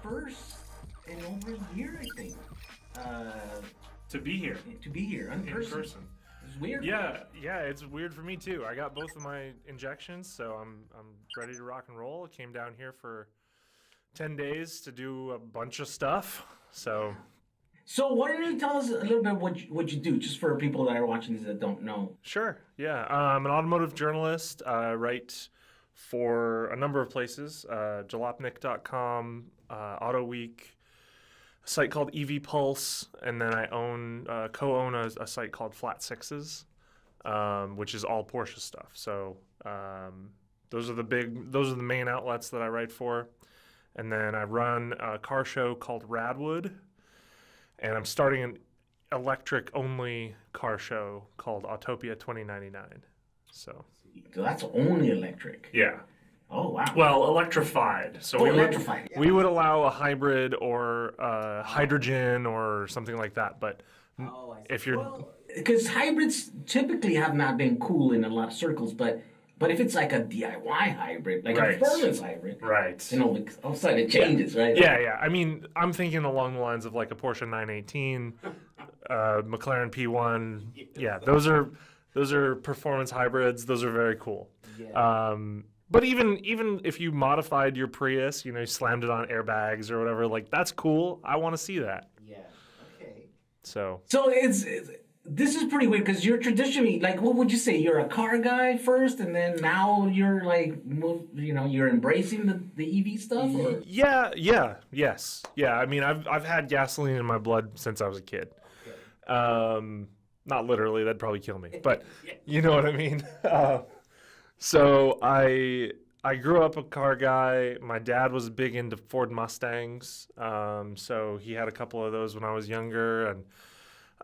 first in over a year, I think. To be here. To be here in person. It's weird. Yeah, it's weird for me too. I got both of my injections, so I'm ready to rock and roll. I came down here for 10 days to do a bunch of stuff. So why don't you tell us a little bit what you do, just for people that are watching this that don't know? Sure. Yeah, I'm an automotive journalist. I write for a number of places, jalopnik.com, Autoweek, a site called EV Pulse, and then I co-own a site called Flat Sixes, which is all Porsche stuff. So those are the main outlets that I write for. And then I run a car show called Radwood, and I'm starting an electric-only car show called Autopia 2099. So that's only electric. Yeah. Oh, wow. Well, electrified. So electrified. We would allow a hybrid or hydrogen or something like that. But if you're... Because hybrids typically have not been cool in a lot of circles, but if it's like a DIY hybrid, like a performance hybrid, right? All of a sudden it changes, right? Yeah. I mean, I'm thinking along the lines of like a Porsche 918, McLaren P1. Yeah, those are performance hybrids. Those are very cool. Yeah. But even if you modified your Prius, you slammed it on airbags or whatever, like that's cool. I want to see that. Yeah. Okay. So this is pretty weird because you're traditionally, like, what would you say? You're a car guy first, and then now you're like, you're embracing the EV stuff? Or? Yes. I mean, I've had gasoline in my blood since I was a kid. Okay. Not literally, that'd probably kill me, but you know what I mean? So I grew up a car guy. My dad was big into Ford Mustangs, so he had a couple of those when I was younger, and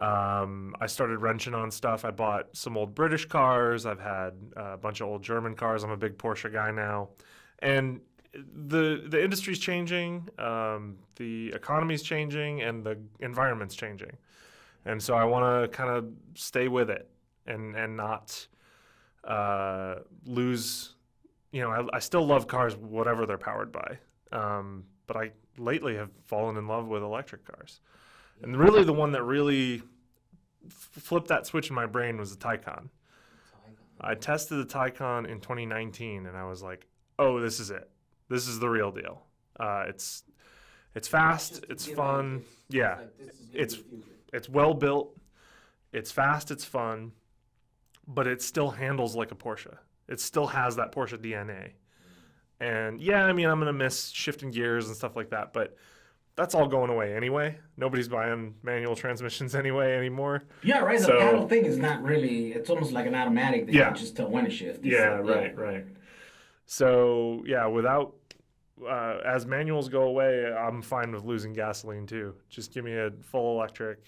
I started wrenching on stuff. I bought some old British cars. I've had a bunch of old German cars. I'm a big Porsche guy now. And the industry's changing, the economy's changing, and the environment's changing. And so I want to kind of stay with it and not lose, I still love cars, whatever they're powered by. But I lately have fallen in love with electric cars. And really the one that really flipped that switch in my brain was the Taycan. I tested the Taycan in 2019, and I was like, oh, this is it. This is the real deal. It's fast. It's fun. Yeah. It's well built. It's fast. It's fun. But it still handles like a Porsche. It still has that Porsche DNA. And yeah, I mean, I'm going to miss shifting gears and stuff like that, but that's all going away anyway. Nobody's buying manual transmissions anymore. Yeah, right. The paddle thing is not really, it's almost like an automatic that you just tell when to shift. Right. So, yeah, as manuals go away, I'm fine with losing gasoline too. Just give me a full electric,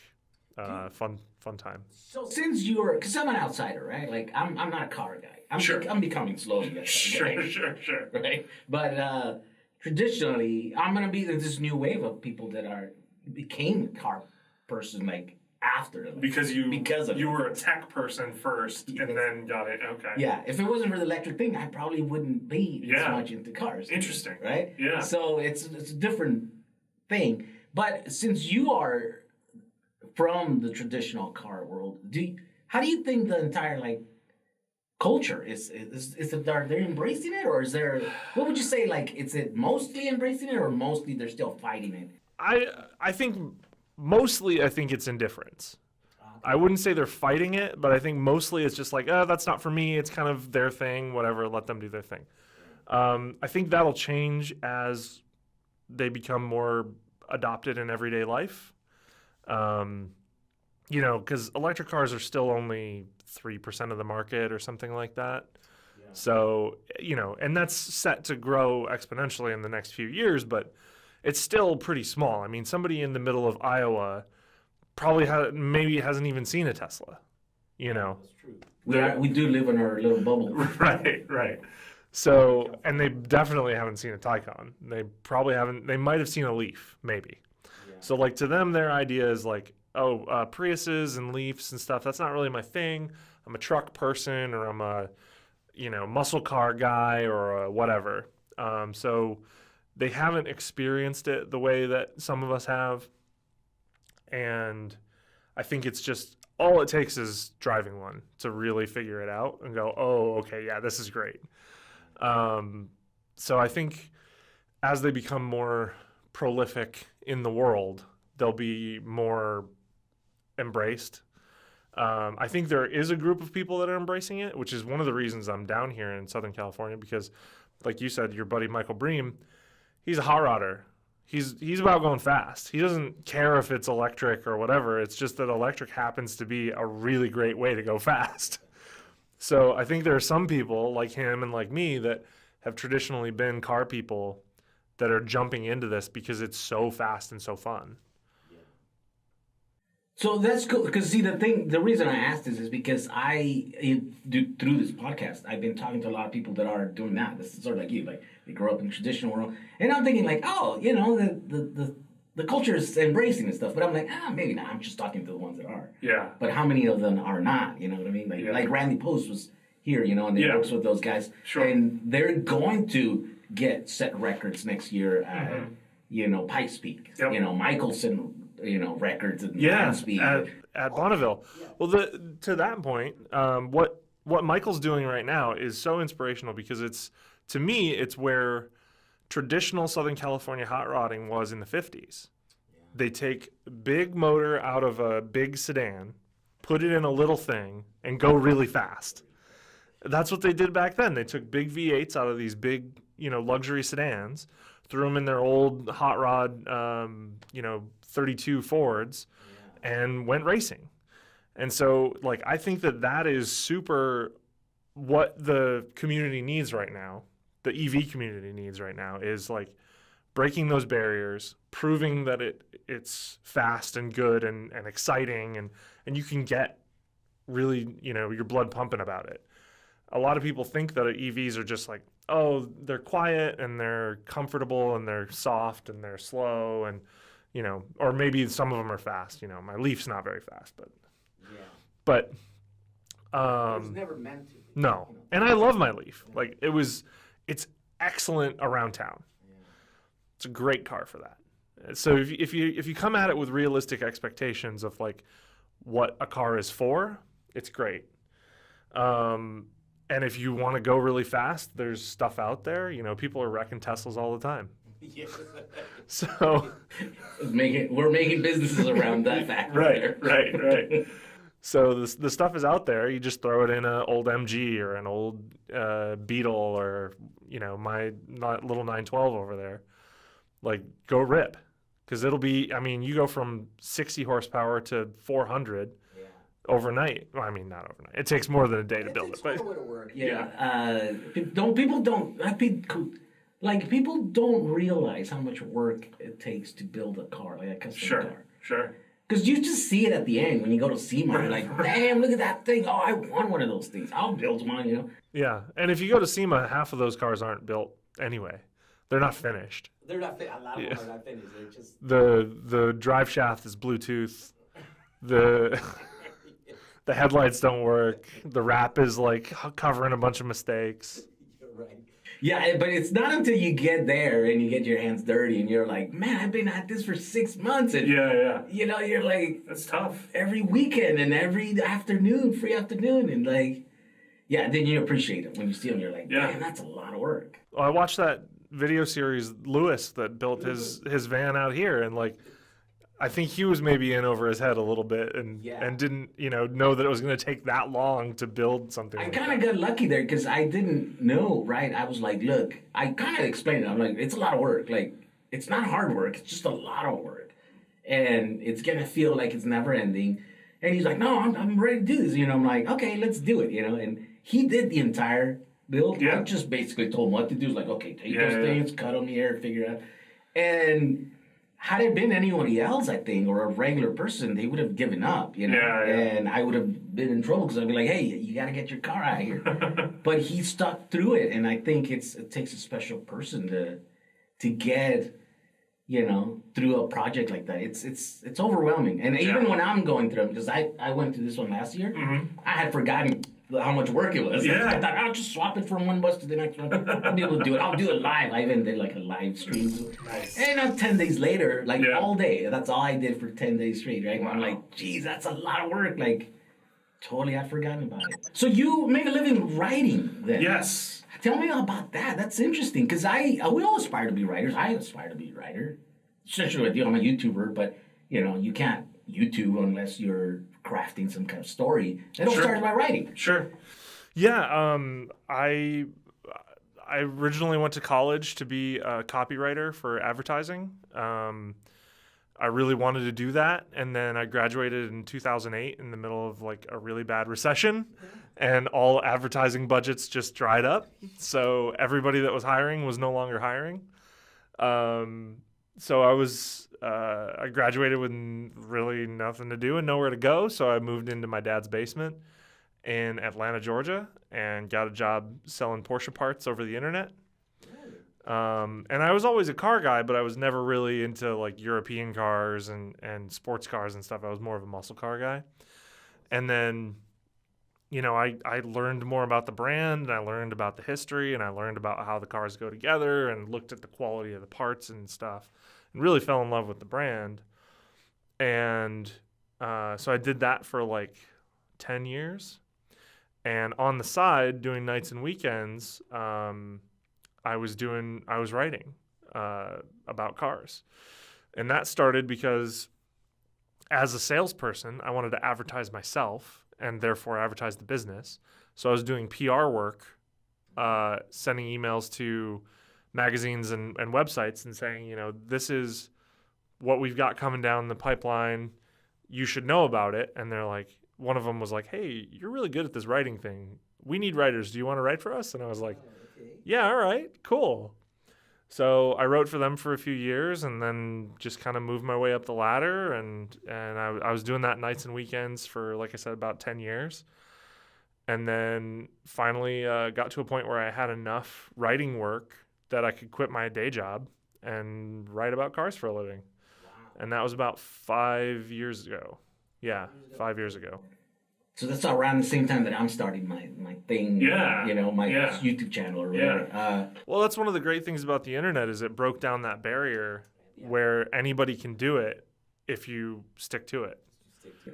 fun time. So since because I'm an outsider, right? Like, I'm not a car guy. I'm becoming slowly. Sure. Right? But, traditionally, I'm going to be this new wave of people that became a car person, like, after them. Because you were a tech person first and then got it. Okay. Yeah. If it wasn't for the electric thing, I probably wouldn't be as much into cars. Interesting. Right? Yeah. So it's a different thing. But since you are from the traditional car world, how do you think the entire, like, culture is it, are they embracing it, or is there, what would you say, like, is it mostly embracing it, or mostly they're still fighting it? I think mostly it's indifference. Okay. I wouldn't say they're fighting it, but I think mostly it's just like, that's not for me, it's kind of their thing, whatever, let them do their thing. I think that'll change as they become more adopted in everyday life. Because electric cars are still only 3% of the market or something like that. Yeah. So, and that's set to grow exponentially in the next few years, but it's still pretty small. I mean, somebody in the middle of Iowa probably hasn't even seen a Tesla, That's true. We do live in our little bubble. Right. So, and they definitely haven't seen a Taycan. They probably haven't, they might have seen a Leaf, maybe. Yeah. So, like, to them, their idea is like, Priuses and Leafs and stuff, that's not really my thing. I'm a truck person, or I'm a, muscle car guy, or whatever. So they haven't experienced it the way that some of us have. And I think it's just all it takes is driving one to really figure it out and go, oh, okay, yeah, this is great. So I think as they become more prolific in the world, they'll be more embraced. I think there is a group of people that are embracing it, which is one of the reasons I'm down here in Southern California, because like you said, your buddy Michael Bream, he's a hot rodder. He's about going fast. He doesn't care if it's electric or whatever. It's just that electric happens to be a really great way to go fast. So I think there are some people like him and like me that have traditionally been car people that are jumping into this because it's so fast and so fun. So that's cool, because see, the reason I asked this is because through this podcast, I've been talking to a lot of people that are doing that. This is sort of like you, like they grow up in the traditional world, and I'm thinking like, oh, the culture is embracing this stuff, but I'm like, maybe not. I'm just talking to the ones that are. Yeah. But how many of them are not? You know what I mean? Like Randy Post was here, and he works with those guys, and they're going to set records next year at Pikes Peak. Yep. Michelson. Records and speed at Bonneville. Well, to that point, what Michael's doing right now is so inspirational because to me it's where traditional Southern California hot rodding was in the 50s. Yeah. They take big motor out of a big sedan, put it in a little thing, and go really fast. That's what they did back then. They took big V8s out of these big, luxury sedans, threw them in their old hot rod, 32 Fords, and went racing. And so, I think that is super what the community needs right now, the EV community needs right now, is, breaking those barriers, proving that it's fast and good and exciting, and you can get really, your blood pumping about it. A lot of people think that EVs are just they're quiet and they're comfortable and they're soft and they're slow and, or maybe some of them are fast. My Leaf's not very fast, but it was never meant to be. No. And I love my Leaf. It's excellent around town. Yeah. It's a great car for that. So if you come at it with realistic expectations of what a car is for, it's great. And if you want to go really fast, there's stuff out there. People are wrecking Teslas all the time. Yes. So we're making businesses around that fact. Right. So the stuff is out there. You just throw it in an old MG or an old Beetle or my little 912 over there. Go rip, because it'll be. You go from 60 horsepower to 400. Overnight. Well, not overnight. It takes more than a day to build it. But work. Yeah. People don't realize how much work it takes to build a car, a custom car. Sure. Because you just see it at the end when you go to SEMA. You're like, damn, look at that thing. Oh, I want one of those things. I'll build one. Yeah, and if you go to SEMA, half of those cars aren't built anyway. They're not finished. They're not. A lot of them are not finished. They're just the drive shaft is Bluetooth. The headlights don't work. The wrap is covering a bunch of mistakes. You're right. Yeah, but it's not until you get there and you get your hands dirty and you're like, man, I've been at this for 6 months. And, you're like, that's tough. Every weekend and every afternoon, free afternoon. And then you appreciate it when you see them. You're like, man, that's a lot of work. Well, I watched that video series, Lewis, that built his van out here. And I think he was maybe in over his head a little bit and didn't, know that it was going to take that long to build something. I kind of got lucky there because I didn't know, right? I was like, look, I kind of explained it. I'm like, it's a lot of work. It's not hard work. It's just a lot of work. And it's going to feel like it's never ending. And he's like, no, I'm ready to do this. I'm like, okay, let's do it, And he did the entire build. Yeah. I just basically told him what to do. It's like, okay, take those things, cut them here, figure it out. And had it been anybody else, I think, or a regular person, they would have given up, and I would have been in trouble because I'd be like, hey, you got to get your car out of here. But he stuck through it, and I think it takes a special person to get, through a project like that. It's overwhelming. And even when I'm going through them, because I went through this one last year, I had forgotten how much work it was. Yeah. I thought I'll just swap it from one bus to the next one. I'll be able to do it. I'll do it live. I even did like a live stream. Nice. And 10 days later, like Yeah. all day. That's all I did for 10 days straight, right? Wow. I'm like, geez, that's a lot of work. Like, totally I'd forgotten about it. So you make a living writing then? Yes. Tell me about that. That's interesting because we all aspire to be writers. I aspire to be a writer. Especially with you, I'm a YouTuber, but you can't YouTube unless you're crafting some kind of story. It all started by writing. Sure. Yeah, I originally went to college to be a copywriter for advertising. I really wanted to do that, and then I graduated in 2008 in the middle of like a really bad recession, and all advertising budgets just dried up. So everybody that was hiring was no longer hiring. So I graduated with really nothing to do and nowhere to go. So I moved into my dad's basement in Atlanta, Georgia, and got a job selling Porsche parts over the internet. And I was always a car guy, but I was never really into like European cars and sports cars and stuff. I was more of a muscle car guy. And then, I learned more about the brand, and I learned about the history, and I learned about how the cars go together, and looked at the quality of the parts and stuff, and really fell in love with the brand. And so I did that for like 10 years. And on the side, doing nights and weekends, I was writing about cars. And that started because as a salesperson, I wanted to advertise myself and therefore advertise the business. So I was doing PR work, sending emails to magazines and websites and saying, this is what we've got coming down the pipeline. You should know about it. And they're like, one of them was like, hey, you're really good at this writing thing. We need writers. Do you want to write for us? And I was like, yeah, all right, cool. So I wrote for them for a few years and then just kind of moved my way up the ladder. And I was doing that nights and weekends for, like I said, about 10 years. And then finally got to a point where I had enough writing work that I could quit my day job and write about cars for a living. Wow. And that was about 5 years ago. Yeah, 5 years ago. So that's around the same time that I'm starting my thing, my YouTube channel or whatever. Yeah. Well, that's one of the great things about the internet is it broke down that barrier where anybody can do it if you stick to it.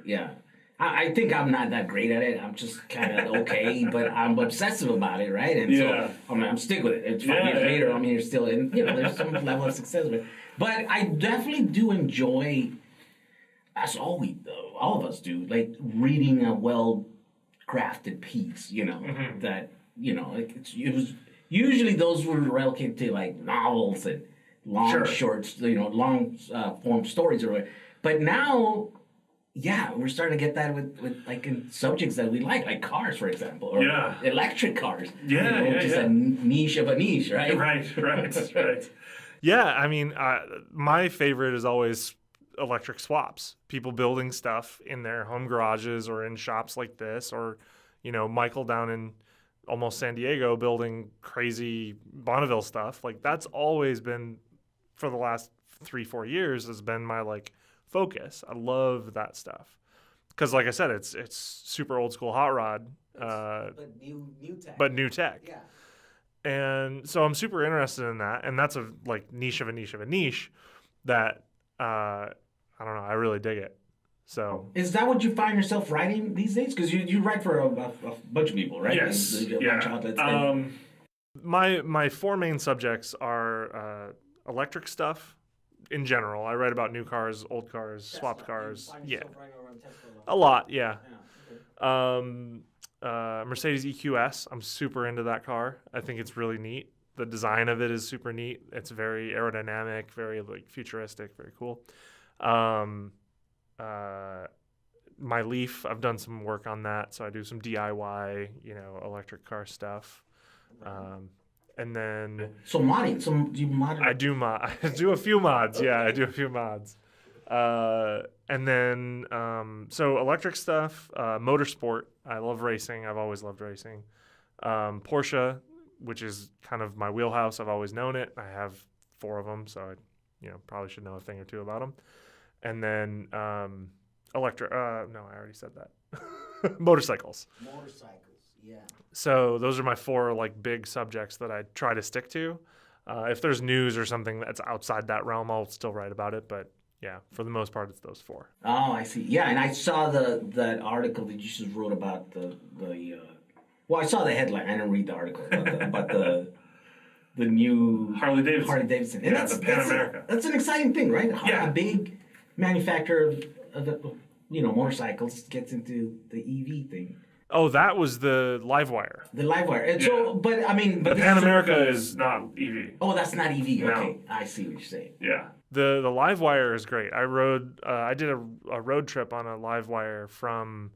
Yeah. I think I'm not that great at it. I'm just kind of okay, but I'm obsessive about it, right? And so I'm stick with it. It's 5 years later, I'm here still, and there's some level of success with it. But I definitely do enjoy, as all of us do, like reading a well-crafted piece. That it was usually those were relegated to like novels and long shorts, long form stories or whatever. But now. Yeah, we're starting to get that with like in subjects that we like cars, for example, or electric cars. A niche of a niche, right? Right. Yeah, I mean, my favorite is always electric swaps. People building stuff in their home garages or in shops like this, or Michael down in almost San Diego building crazy Bonneville stuff. Like that's always been for the last 3-4 years has been my like. Focus. I love that stuff because, like I said, it's super old school hot rod, but new tech. Yeah. And so I'm super interested in that, and that's a like niche of a niche of a niche that I don't know. I really dig it. So is that what you find yourself writing these days? Because you write for a bunch of people, right? Yes. My 4 main subjects are electric stuff. In general, I write about new cars, old cars, swapped cars. Yeah, a lot. Yeah. Mercedes EQS. I'm super into that car. I think it's really neat. The design of it is super neat. It's very aerodynamic, very like futuristic, very cool. My Leaf. I've done some work on that, so I do some DIY, electric car stuff. And then modding. Do you mod? I do a few mods. Yeah, I do a few mods. And then so electric stuff, motorsport. I love racing. I've always loved racing. Porsche, which is kind of my wheelhouse. I've always known it. I have 4 of them, so I probably should know a thing or two about them. And then electric. No, I already said that. Motorcycles. Yeah. So those are my 4 like big subjects that I try to stick to. If there's news or something that's outside that realm, I'll still write about it. But yeah, for the most part, it's those 4. Oh, I see. Yeah, and I saw that article that you just wrote about the well, I saw the headline. I didn't read the article about the new Harley Davidson. And yeah, the Pan America. That's an exciting thing, right? Yeah. A big manufacturer of motorcycles gets into the EV thing. Oh, that was the Livewire. The Livewire. And so, but I mean, the Pan America is not EV. Oh, that's not EV. No. Okay, I see what you're saying. Yeah. The Livewire is great. I did a road trip on a Livewire from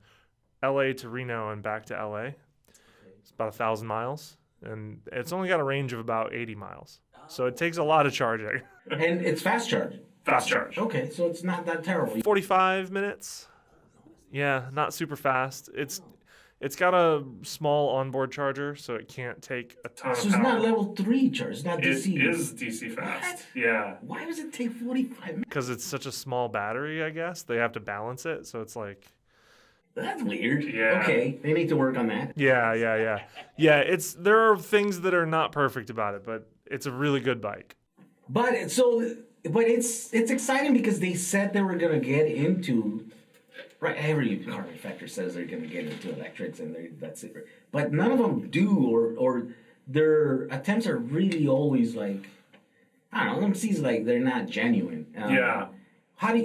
LA to Reno and back to LA. It's about 1,000 miles, and it's only got a range of about 80 miles. So it takes a lot of charging. And it's fast charging. Fast charge. Okay, so it's not that terrible. 45 minutes. Yeah, not super fast. It's got a small onboard charger, so it can't take a ton of power. So it's not level 3 charge. It's not DC. It is DC fast. What? Yeah. Why does it take 45 minutes? Because it's such a small battery, I guess. They have to balance it, so it's like... That's weird. Yeah. Okay, they need to work on that. Yeah. Yeah, there are things that are not perfect about it, but it's a really good bike. But it's exciting because they said they were going to get into... Right, every car manufacturer says they're going to get into electrics, and that's it. But none of them do, or their attempts are really always like, I don't know, them seems like they're not genuine. Yeah.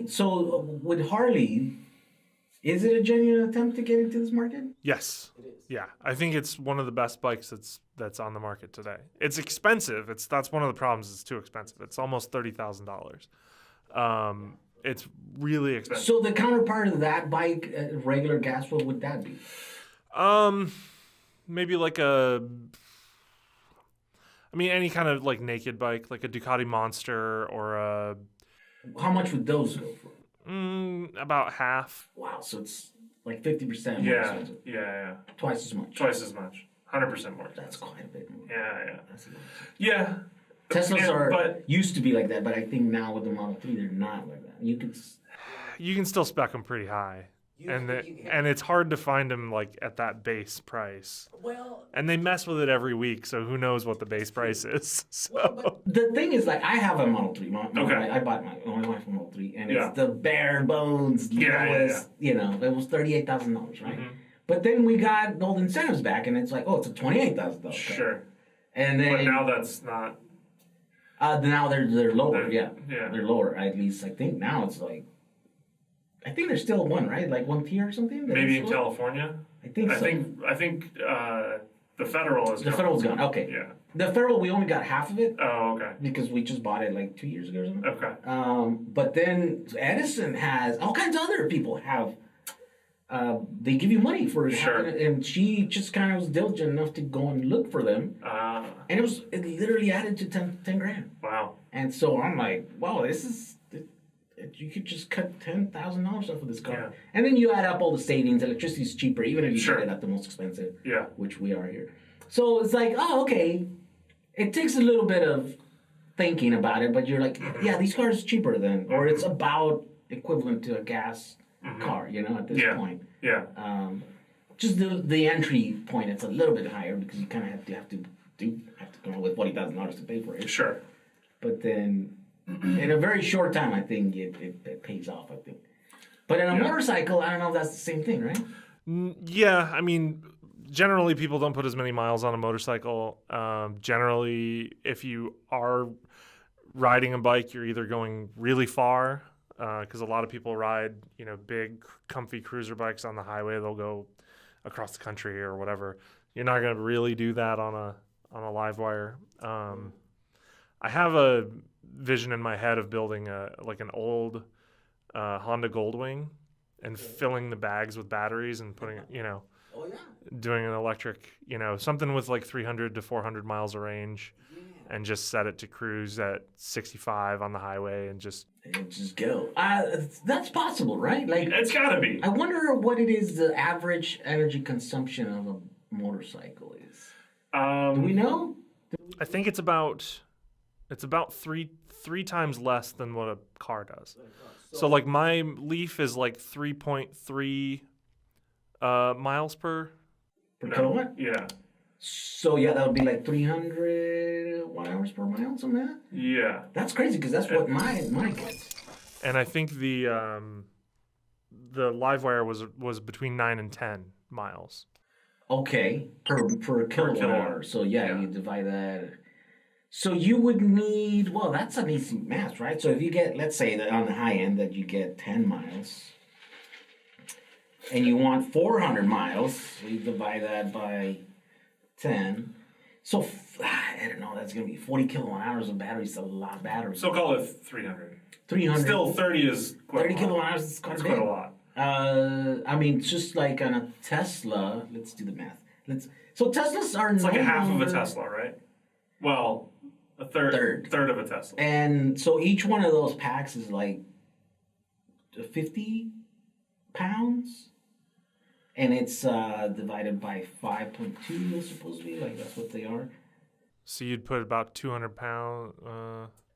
So with Harley, is it a genuine attempt to get into this market? Yes. It is. Yeah, I think it's one of the best bikes that's on the market today. It's expensive. That's one of the problems. It's too expensive. It's almost $30,000. It's really expensive. So the counterpart of that bike, regular gas, what would that be? Maybe like any kind of like naked bike, like a Ducati Monster or a... How much would those go for? About half. Wow, so it's like 50% more expensive. Yeah. Twice as much. 100% more. That's quite a bit more. Yeah. That's a lot. Yeah. Teslas used to be like that, but I think now with the Model 3, they're not like that. You can still spec them pretty high. And it's hard to find them like at that base price. Well, and they mess with it every week, so who knows what the base price is. So. Well, the thing is, like, I have a Model 3. Okay. I bought my wife a Model 3, and it's the bare bones lowest. You know, it was $38,000, right? Mm-hmm. But then we got all the incentives back, and it's like, it's a $28,000. Sure. And then, but now that's not. Now they're lower. They're lower. At least I think now it's like. I think there's still one, right? Like one tier or something. Maybe in California. I think so. I think the Federal is. The Federal's gone. Okay. Yeah. The Federal, we only got half of it. Oh, okay. Because we just bought it like 2 years ago or something. Okay. But then Edison has all kinds of other people have. They give you money for it, and she just kind of was diligent enough to go and look for them. And it literally added to 10 grand. Wow. And so I'm like, wow, this is. You could just cut $10,000 off of this car. Yeah. And then you add up all the savings. Electricity is cheaper, even if you get it at the most expensive, which we are here. So it's like, okay. It takes a little bit of thinking about it, but you're like, these cars are cheaper than, or it's about equivalent to a gas car, at this point. Yeah. Just the entry point, it's a little bit higher because you kind of have to come up with $40,000 to pay for it. Sure. But then... in a very short time, I think it pays off, I think. But in a motorcycle, I don't know if that's the same thing, right? Yeah, I mean, generally people don't put as many miles on a motorcycle. Generally, if you are riding a bike, you're either going really far, because a lot of people ride, big, comfy cruiser bikes on the highway. They'll go across the country or whatever. You're not going to really do that on a Livewire. I have a vision in my head of building an old Honda Goldwing and filling the bags with batteries and putting it, doing an electric, something with like 300 to 400 miles of range, and just set it to cruise at 65 on the highway and just go. That's possible, right? Like, it's gotta be. I wonder what it is the average energy consumption of a motorcycle is. Do we know? I think it's about three times less than what a car does. So like my Leaf is like 3.3 miles per per kilowatt. Yeah. So yeah, that would be like 300 watt-hours per mile, something like that. Yeah. That's crazy because that's what mine gets. And I think the live wire was between 9 and 10 miles. Okay, per kilowatt hour. So yeah, you divide that. So you would need, well, that's an easy math, right? So if you get, let's say that on the high end that you get 10 miles, and you want 400 miles, so you divide that by 10. So I don't know, that's going to be 40 kilowatt hours of battery. It's a lot of battery. So call it 300. 300. Still 30 is quite 30 kilowatt hours is quite a bit. Quite a lot. I mean, just like on a Tesla, let's do the math. So Teslas are it's like a half of a Tesla, right? Well, a third of a Tesla. And so each one of those packs is like 50 pounds, and it's divided by 5.2. It's supposed to be like that's what they are. So you'd put about 200 pounds,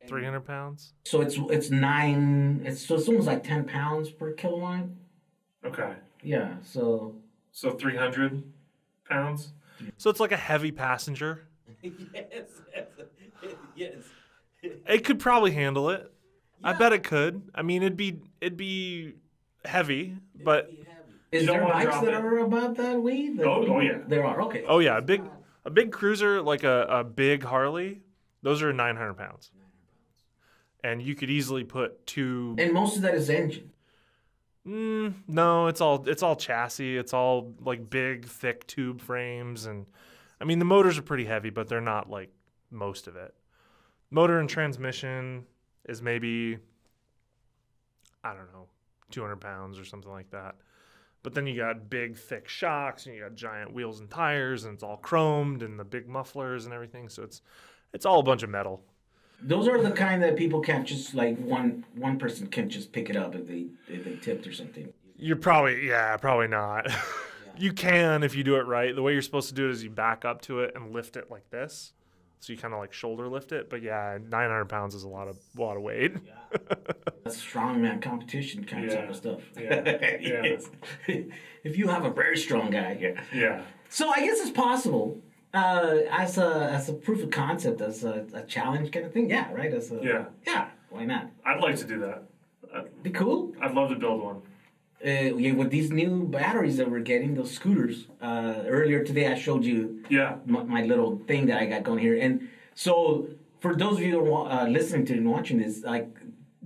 300 pounds. So it's 9. It's almost like 10 pounds per kilowatt. Okay. Yeah. So 300 pounds. So it's like a heavy passenger. Yes. It could probably handle it. Yeah. I bet it could. I mean, it'd be heavy, but is there bikes that are about that weight? Oh yeah, there are. Okay. Oh yeah, a big cruiser like a big Harley. Those are 900 pounds, and you could easily put 2. And most of that is engine. No, it's all chassis. It's all like big, thick tube frames, and I mean the motors are pretty heavy, but they're not like most of it. Motor and transmission is maybe, I don't know, 200 pounds or something like that. But then you got big, thick shocks, and you got giant wheels and tires, and it's all chromed, and the big mufflers and everything. So it's all a bunch of metal. Those are the kind that people can't just like one person can't just pick it up if they tipped or something. You're probably not. Yeah. You can if you do it right. The way you're supposed to do it is you back up to it and lift it like this. So you kind of like shoulder lift it, but yeah, 900 pounds is a lot of weight. Yeah. That's strongman competition kind of stuff. Yeah. Yes. If you have a very strong guy, yeah. So I guess it's possible as a proof of concept, as a challenge kind of thing. Yeah, right. Yeah. Why not? I'd like to do that. Be cool. I'd love to build one. With these new batteries that we're getting, those scooters. Earlier today, I showed you my little thing that I got going here. And so, for those of you who are listening to and watching this, like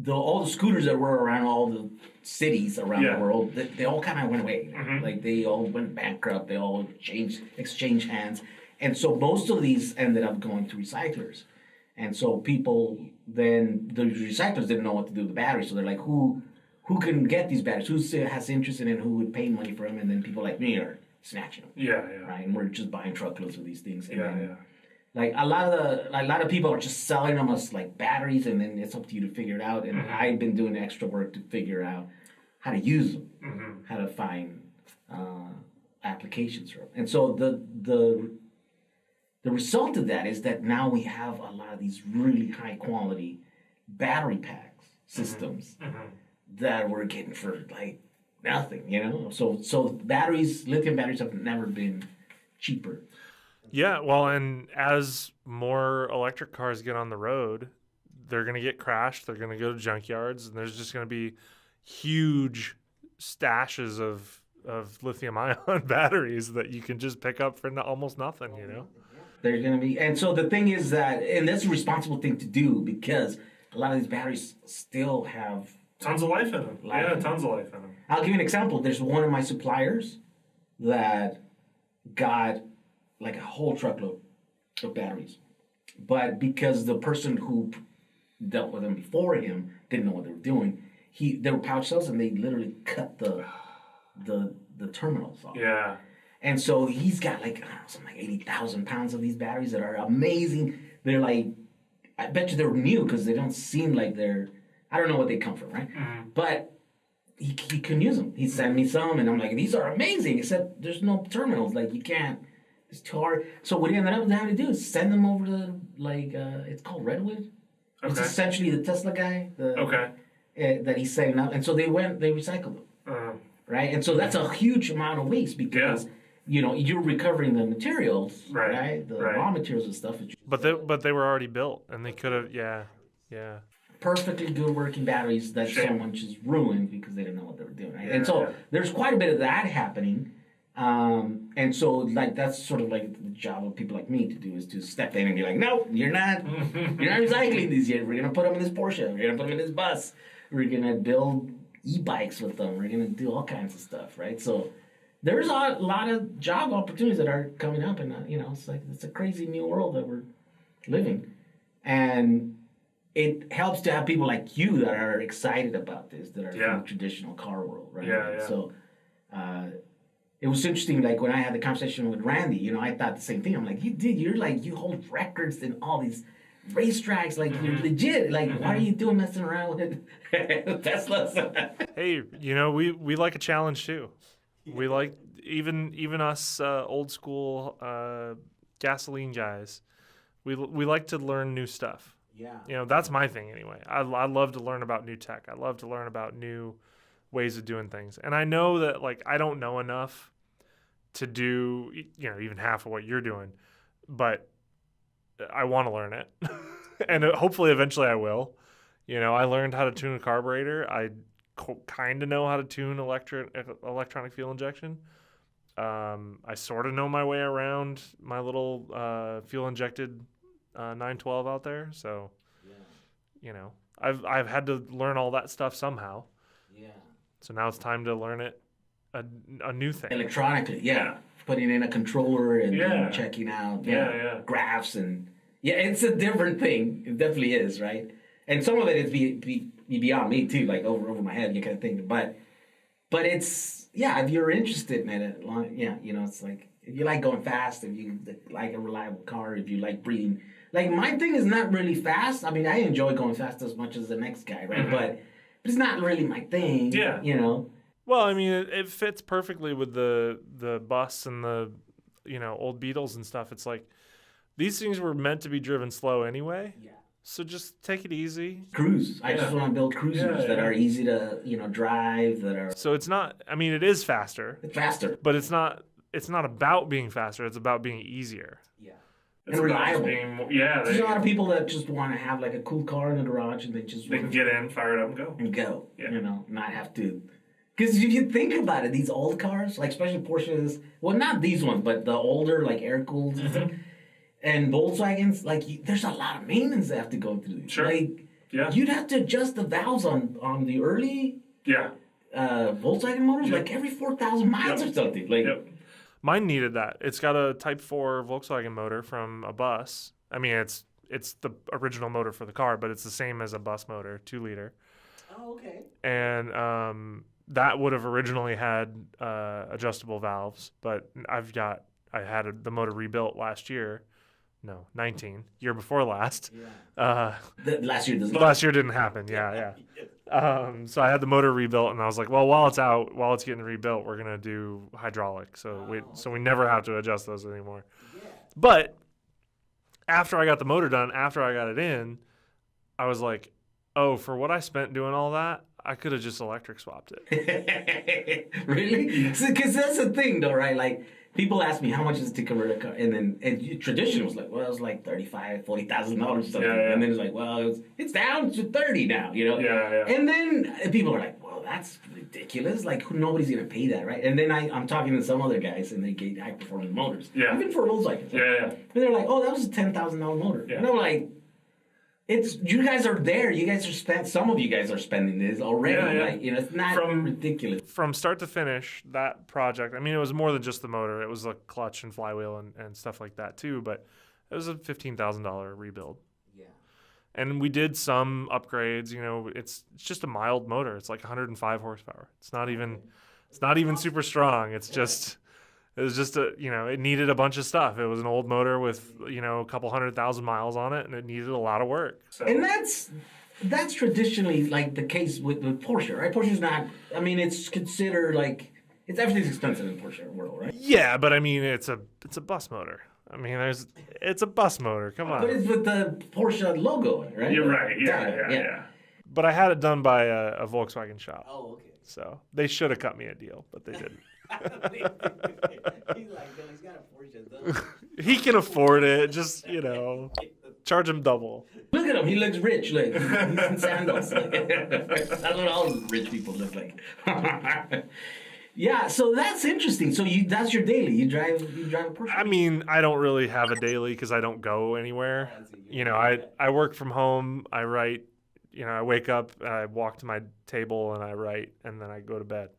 all the scooters that were around all the cities around the world, they all kind of went away. Mm-hmm. Like they all went bankrupt. They all exchanged hands. And so most of these ended up going to recyclers. And so people then, the recyclers didn't know what to do with the batteries. So they're like, who can get these batteries? Who has interest in it? Who would pay money for them? And then people like me are snatching them. Yeah. Right, and we're just buying truckloads of these things. And yeah. Like a lot of people are just selling them as like batteries, and then it's up to you to figure it out. And I've been doing extra work to figure out how to use them, how to find applications for them. And so the result of that is that now we have a lot of these really high quality battery packs systems. That we're getting for like nothing, So batteries, lithium batteries, have never been cheaper. Yeah, well, and as more electric cars get on the road, they're going to get crashed. They're going to go to junkyards, and there's just going to be huge stashes of lithium-ion batteries that you can just pick up for almost nothing. There's going to be, and so the thing is that, and that's a responsible thing to do because a lot of these batteries still have tons of life in them. Tons of life in them. I'll give you an example. There's one of my suppliers that got like a whole truckload of batteries. But because the person who dealt with them before him didn't know what they were doing, they were pouch cells and they literally cut the terminals off. Yeah. And so he's got like, something like 80,000 pounds of these batteries that are amazing. They're like, I bet you they're new because they don't seem like they're, I don't know what they come from, right? But he couldn't use them. He sent me some, and I'm like, these are amazing, except there's no terminals. Like, you can't. It's too hard. So what he ended up having to do is send them over to, like, it's called Redwood. Okay. It's essentially the Tesla guy. That he's setting up. And so they recycled them. Right? And so that's a huge amount of waste because you're recovering the materials, Right, right? The right. raw materials and stuff. But they were already built, and they could have, yeah. Perfectly good working batteries that Shame. someone just ruined because they didn't know what they were doing, right? Yeah, And so yeah. there's quite a bit of that happening. And so like that's sort of like the job of people like me to do is to step in and be like, no, you're not recycling these yet. We're gonna put them in this Porsche. We're gonna put them in this bus. We're gonna build e-bikes with them. We're gonna do all kinds of stuff, right? So there's a lot of job opportunities that are coming up, and it's a crazy new world that we're living, and it helps to have people like you that are excited about this, that are from the traditional car world, right? Yeah. So it was interesting, like when I had the conversation with Randy, I thought the same thing. I'm like, you hold records in all these racetracks, like you're legit. Like, why are you doing messing around with Teslas? Hey, we like a challenge too. We like even us old school gasoline guys. We like to learn new stuff. Yeah. That's my thing anyway. I love to learn about new tech. I love to learn about new ways of doing things. And I know that like I don't know enough to do even half of what you're doing, but I want to learn it. And hopefully eventually I will. I learned how to tune a carburetor. I kind of know how to tune electronic fuel injection. I sort of know my way around my little fuel injected 912 out there, so I've had to learn all that stuff somehow. Yeah. So now it's time to learn it a new thing Electronically, yeah. Putting in a controller and checking out graphs and it's a different thing. It definitely is, right? And some of it is beyond me too, like over my head, you kind of think. But it's if you're interested in it, it's like if you like going fast, if you like a reliable car, if you like breathing. Like, my thing is not really fast. I mean, I enjoy going fast as much as the next guy, right? But it's not really my thing, Well, I mean, it fits perfectly with the bus and the, old Beetles and stuff. It's like, these things were meant to be driven slow anyway. Yeah. So just take it easy. Cruise. I just want to build cruisers that are easy to, drive, that are... So it's not, I mean, it is faster. It's faster. But it's not about being faster. It's about being easier. Yeah. It's and reliable. There's a lot of people that just want to have like a cool car in the garage and they can get in, fire it up, and go. And go. Yeah. Not have to. Because if you think about it, these old cars, like especially Porsches, well, not these ones, but the older like air cooled and stuff, and Volkswagens, like there's a lot of maintenance that have to go through. Sure. Like you'd have to adjust the valves on the early Volkswagen motors like every 4,000 miles or something. Like. Mine needed that. It's got a Type 4 Volkswagen motor from a bus. I mean, it's the original motor for the car, but it's the same as a bus motor, 2 liter. Oh, okay. And that would have originally had adjustable valves, but I had the motor rebuilt last year. No, 19, year before last. Yeah. Last year doesn't. Last year didn't happen. Yeah. So I had the motor rebuilt, and I was like, well, while it's getting rebuilt, we're gonna do hydraulic, so we never have to adjust those anymore. Yeah. But after I got the motor done, after I got it in, I was like, oh, for what I spent doing all that, I could have just electric swapped it. Really? Because that's the thing, though, right? Like, people ask me how much is it to convert a car, and tradition was like, well, it was like $35,000, $40,000 or something, and then it's like, well, it's down to 30 now, And then people are like, well, that's ridiculous. Like, nobody's gonna pay that, right? And then I'm talking to some other guys, and they get high performance motors, even for Volkswagen. And they're like, oh, that was a $10,000 motor, and I'm like. You guys are there. You guys are some of you guys are spending this already. Like, it's not ridiculous. From start to finish, that project, I mean, it was more than just the motor. It was a clutch and flywheel and stuff like that too, but it was a $15,000 rebuild. Yeah. And we did some upgrades, it's just a mild motor. It's like 105 horsepower. It's not even super strong. It was just it needed a bunch of stuff. It was an old motor with, a couple 100,000 miles on it, and it needed a lot of work. So. And that's traditionally like the case with Porsche, right? Porsche's not, I mean, it's considered like, everything's expensive in Porsche world, right? Yeah, but I mean, it's a bus motor. I mean, it's a bus motor. Come on. But it's with the Porsche logo, right? You're right. Yeah. But I had it done by a Volkswagen shop. Oh, okay. So they should have cut me a deal, but they didn't. He's like, no, he's got a Porsche. Doesn't He can afford it. Just, charge him double. Look at him. He looks rich. Look, he's in sandals. That's what all rich people look like. Yeah, so that's interesting. So that's your daily. You drive a Porsche. I mean, I don't really have a daily because I don't go anywhere. I work from home. I write. I wake up, I walk to my table, and I write, and then I go to bed.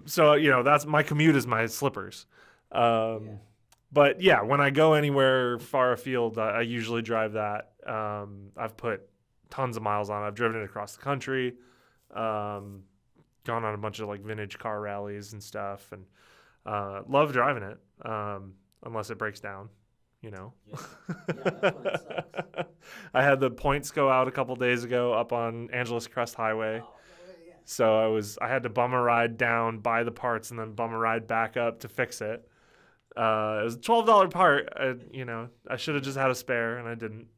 So that's my commute is my slippers. But yeah, when I go anywhere far afield, I usually drive that. I've put tons of miles on it. I've driven it across the country. Gone on a bunch of like vintage car rallies and stuff, and love driving it unless it breaks down. Yeah, that's when it sucks. I had the points go out a couple days ago up on Angeles Crest Highway. So I had to bum a ride down, buy the parts, and then bum a ride back up to fix it. It was a $12 part. I should have just had a spare, and I didn't.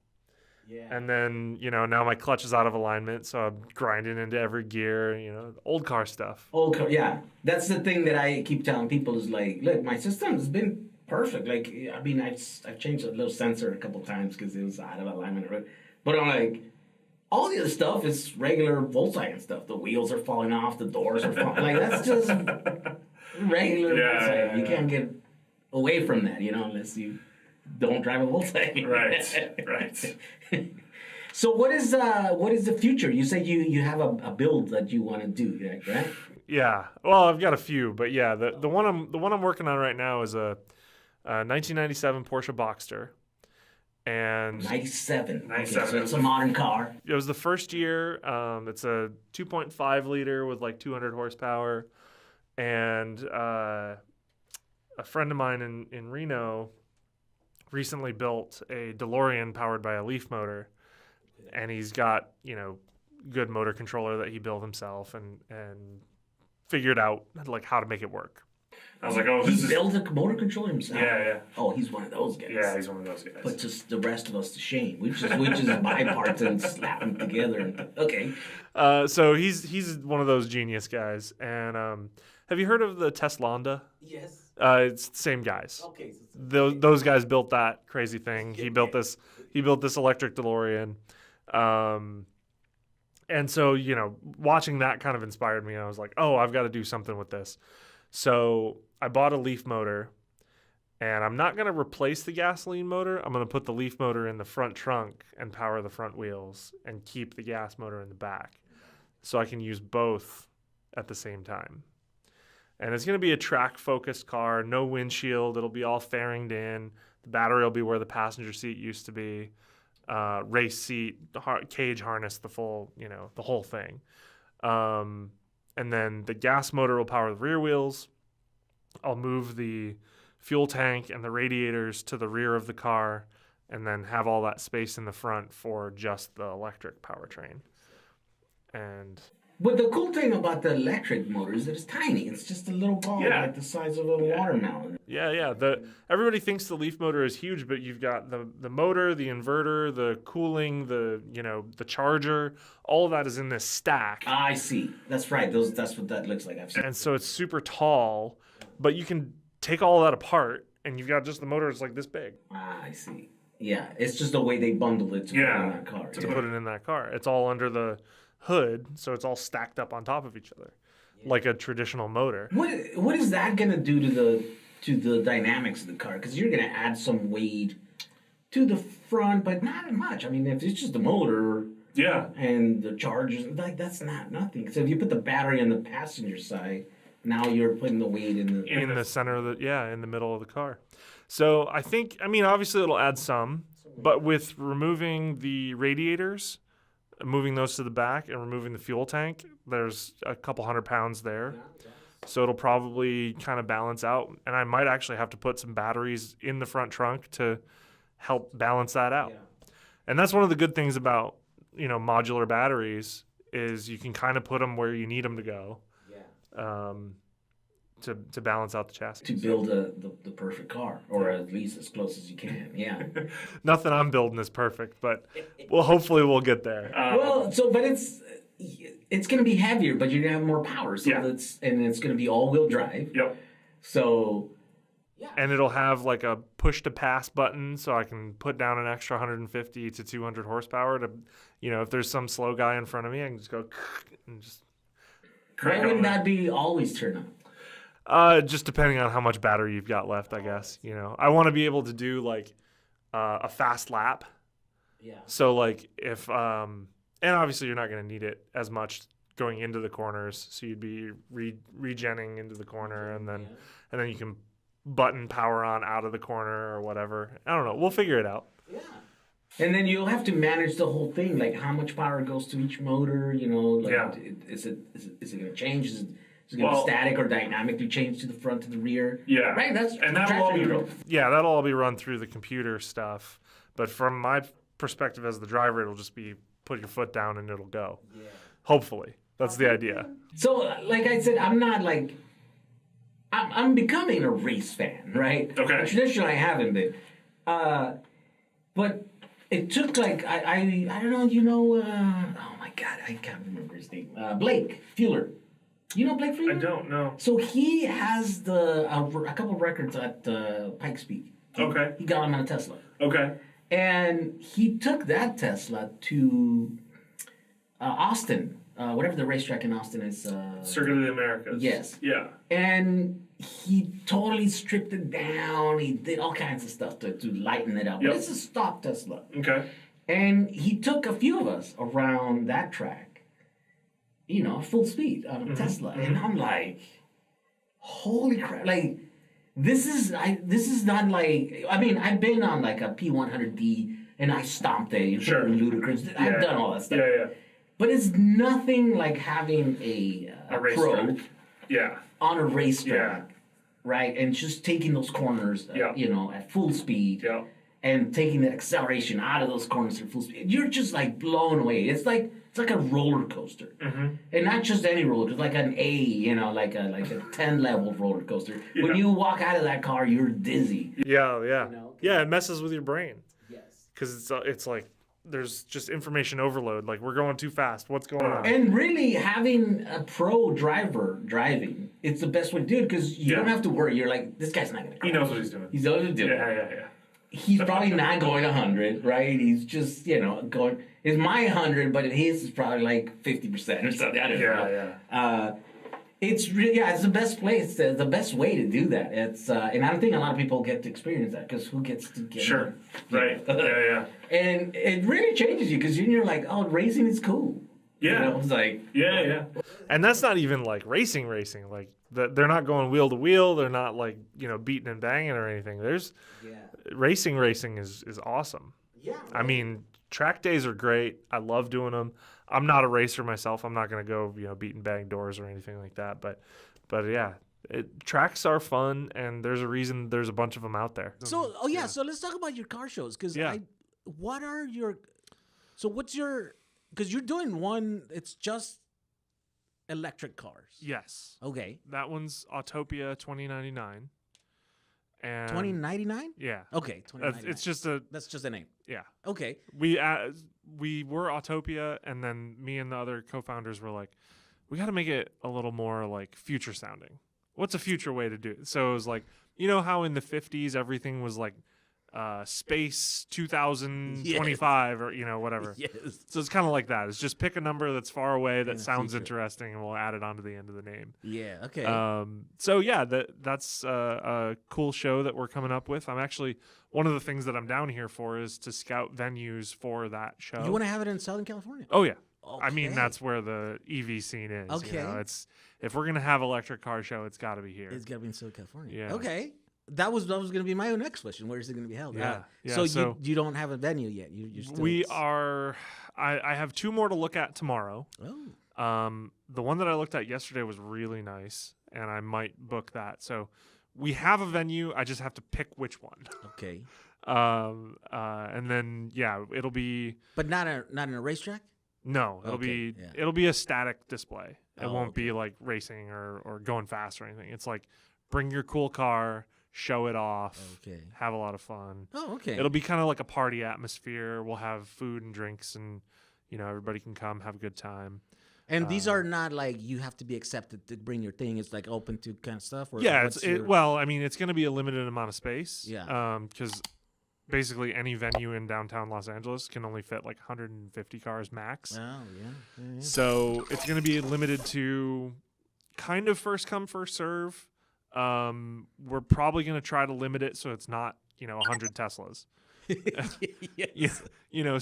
Yeah. And then, now my clutch is out of alignment, so I'm grinding into every gear, old car stuff. Old car, yeah. That's the thing that I keep telling people is like, look, my system has been perfect. Like, I mean, I've changed a little sensor a couple times because it was out of alignment. But I'm like, all the other stuff is regular Volkswagen stuff. The wheels are falling off, the doors are falling. Like, that's just regular Volkswagen. You can't get away from that, unless you don't drive a Volkswagen. Right. So what is the future? You said you have a build that you want to do, right? Yeah. Well, I've got a few, but yeah, the one I'm working on right now is a 1997 Porsche Boxster. And 97. 97. Okay, so it's a modern car. It was the first year. It's a 2.5 liter with like 200 horsepower, and a friend of mine in Reno recently built a DeLorean powered by a Leaf motor, and he's got good motor controller that he built himself and figured out like how to make it work. I was like, oh, He built a motor controller himself? Yeah. Oh, he's one of those guys. Yeah, he's one of those guys. But just the rest of us to shame. We just buy parts and slap them together. Okay. So he's one of those genius guys. And have you heard of the Teslonda? Yes. It's the same guys. Okay. Those guys built that crazy thing. He built this electric DeLorean. And so, watching that kind of inspired me. I was like, oh, I've got to do something with this. So I bought a Leaf motor, and I'm not going to replace the gasoline motor. I'm going to put the Leaf motor in the front trunk and power the front wheels and keep the gas motor in the back so I can use both at the same time. And it's going to be a track-focused car, no windshield. It'll be all fairinged in. The battery will be where the passenger seat used to be. Race seat, cage harness, the full, the whole thing. And then the gas motor will power the rear wheels. I'll move the fuel tank and the radiators to the rear of the car and then have all that space in the front for just the electric powertrain. And But the cool thing about the electric motor is that it's tiny. It's just a little ball like the size of a watermelon. Yeah. Everybody thinks the Leaf motor is huge, but you've got the motor, the inverter, the cooling, the charger. All of that is in this stack. I see. That's right. That's what that looks like. I've seen. And so it's super tall, but you can take all of that apart, and you've got just the motor is like this big. I see. Yeah, it's just the way they bundle it to put it in that car. To put it in that car. It's all under the hood, so it's all stacked up on top of each other, like a traditional motor. What is that going to do to the dynamics of the car? Because you're going to add some weight to the front, but not much. I mean, if it's just the motor, and the chargers, like that's not nothing. So if you put the battery on the passenger side, now you're putting the weight in the center of in the middle of the car. So obviously it'll add some, but with removing the radiators, moving those to the back and removing the fuel tank, there's a couple 100 pounds there. So it'll probably kind of balance out. And I might actually have to put some batteries in the front trunk to help balance that out. Yeah. And that's one of the good things about, modular batteries is you can kind of put them where you need them to go. Yeah. To balance out the chassis. To build the perfect car, or at least as close as you can. Yeah. Nothing I'm building is perfect, but hopefully we'll get there. But it's going to be heavier, but you're going to have more power. So Yeah. and it's going to be all-wheel drive. Yep. So, And it'll have like a push to pass button, so I can put down an extra 150 to 200 horsepower to, if there's some slow guy in front of me, I can just go and just. why wouldn't that be always turn on? Just depending on how much battery you've got left, I guess. I want to be able to do like a fast lap. Yeah. So like if and obviously you're not going to need it as much going into the corners, so you'd be regenning into the corner, and then you can button power on out of the corner or whatever. I don't know. We'll figure it out. Yeah. And then you'll have to manage the whole thing, like how much power goes to each motor. Like is it going to change? Is it going to be static or dynamically change to the front to the rear? Yeah. Right. That'll all be that'll all be run through the computer stuff. But from my perspective as the driver, it'll just be put your foot down and it'll go. Yeah. Hopefully, that's the idea. So, like I said, I'm not like I'm becoming a race fan, right? Okay. Traditionally, I haven't been, but it took like I don't know. Oh my God, I can't remember his name. Blake Fuller. You know Blake Fuller? I don't know. So he has a couple of records at Pikes Peak. Okay. He got them on a Tesla. Okay. And he took that Tesla to Austin, whatever the racetrack in Austin is. Circuit of the Americas. Yes. Yeah. And he totally stripped it down. He did all kinds of stuff to lighten it up. Yep. But it's a stock Tesla. Okay. And he took a few of us around that track, full speed on a Tesla. And I'm like, holy crap. Like, this is not like, I've been on like a P100D and I stomped it. Sure. Ludicrous. I've done all that stuff. Yeah. But it's nothing like having a pro on a racetrack, right? And just taking those corners, at full speed, and taking the acceleration out of those corners at full speed. You're just like blown away. It's like a roller coaster, and not just any roller coaster, like an A, like a 10-level roller coaster. Yeah. When you walk out of that car, you're dizzy. Yeah. Yeah, it messes with your brain. Yes. Because it's like there's just information overload. Like, we're going too fast. What's going on? And really, having a pro driver driving, it's the best way to do it because you don't have to worry. You're like, this guy's not going to crash. He knows what he's doing. He's knows what he's doing. Yeah. He's probably not going 100, right? He's just, going. It's my 100, but his is probably like 50% or something. I don't know. Yeah. It's really, it's the best place, the best way to do that. It's and I don't think a lot of people get to experience that because who gets to get Sure. Right. Yeah. And it really changes you because you're like, oh, racing is cool. Yeah. It's like Yeah. And that's not even like racing. Like, they're not going wheel to wheel. They're not like, beating and banging or anything. There's racing is awesome. Yeah. I mean, track days are great. I love doing them. I'm not a racer myself. I'm not going to go, beat and bang doors or anything like that. But yeah, tracks are fun, and there's a reason there's a bunch of them out there. So let's talk about your car shows because because you're doing one. It's just electric cars. Yes. Okay. That one's Autopia 2099. And 2099. Yeah. Okay. 2099. It's just that's just a name. Yeah. Okay. We were Autopia, and then me and the other co-founders were like, we got to make it a little more like future sounding. What's a future way to do it? So it was like, how in the 50s everything was like space 2025 or whatever. Yes. So it's kind of like that. It's just pick a number that's far away that sounds interesting, and we'll add it onto the end of the name. Yeah. Okay. So yeah, that's a cool show that we're coming up with. I'm actually, one of the things that I'm down here for is to scout venues for that show. You want to have it in Southern California? Oh yeah. Okay. I mean, that's where the EV scene is. Okay. It's, if we're gonna have electric car show, it's got to be here. It's got to be in Southern California. Yeah. Okay. That was going to be my next question. Where is it going to be held? Yeah. So you don't have a venue yet. You're still. We are. I have two more to look at tomorrow. Oh. The one that I looked at yesterday was really nice, and I might book that. So we have a venue. I just have to pick which one. Okay. And then it'll be. But not in a racetrack. No, it'll be a static display. It won't okay. be like racing or going fast or anything. It's like bring your cool car, show it off, have a lot of fun. Oh, okay. It'll be kind of like a party atmosphere. We'll have food and drinks, and everybody can come have a good time. And these are not like you have to be accepted to bring your thing. It's like open to kind of stuff. Or Yeah, what's well, I mean, it's going to be a limited amount of space. Yeah. Because basically any venue in downtown Los Angeles can only fit like 150 cars max. Oh yeah. So it's going to be limited to kind of first come, first serve. We're probably going to try to limit it so it's not 100 Teslas. Yes.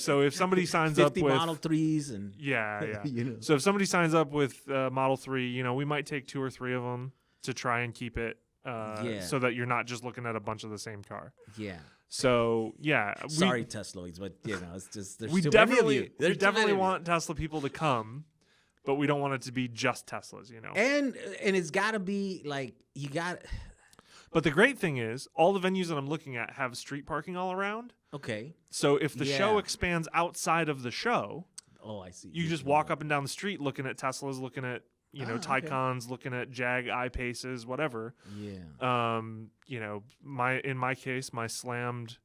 So if somebody signs up 50 with Model 3s and yeah. you know. So if somebody signs up with Model 3, we might take 2 or 3 of them to try and keep it so that you're not just looking at a bunch of the same car. Yeah. So yeah, Sorry, Tesloids, but it's just there's we too many of definitely you. There's we too definitely many of you. want Tesla people to come, but we don't want it to be just Teslas. And it's got to be like you got. But the great thing is, all the venues that I'm looking at have street parking all around. Okay. So if the show Yeah. expands outside of the show, Oh, I see. you just walk up and down the street looking at Teslas, looking at okay. Taycans, looking at Jag I-Paces, whatever. Yeah. In my case, my slammed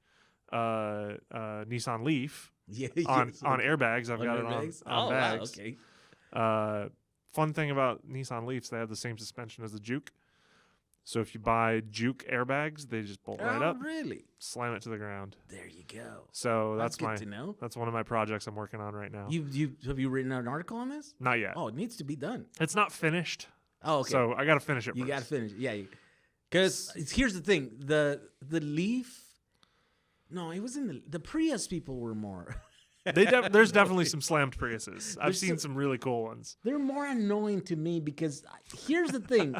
Nissan Leaf Yeah. on airbags. I've On got your it legs? on Oh, bags. wow, okay. Fun thing about Nissan Leafs, they have the same suspension as the Juke. So if you buy Juke airbags, they just bolt right up, Really? slam it to the ground. There you go. So That's good to know. that's one of my projects I'm working on right now. Have you written an article on this? Not yet. Oh, it needs to be done. It's not finished. Oh, okay. So I got to finish it You first. got to finish. Yeah. Because here's the thing: the Leaf. No, it was in the Prius. People were more. There's definitely some slammed Priuses. I've There's seen some really cool ones. They're more annoying to me because here's the thing.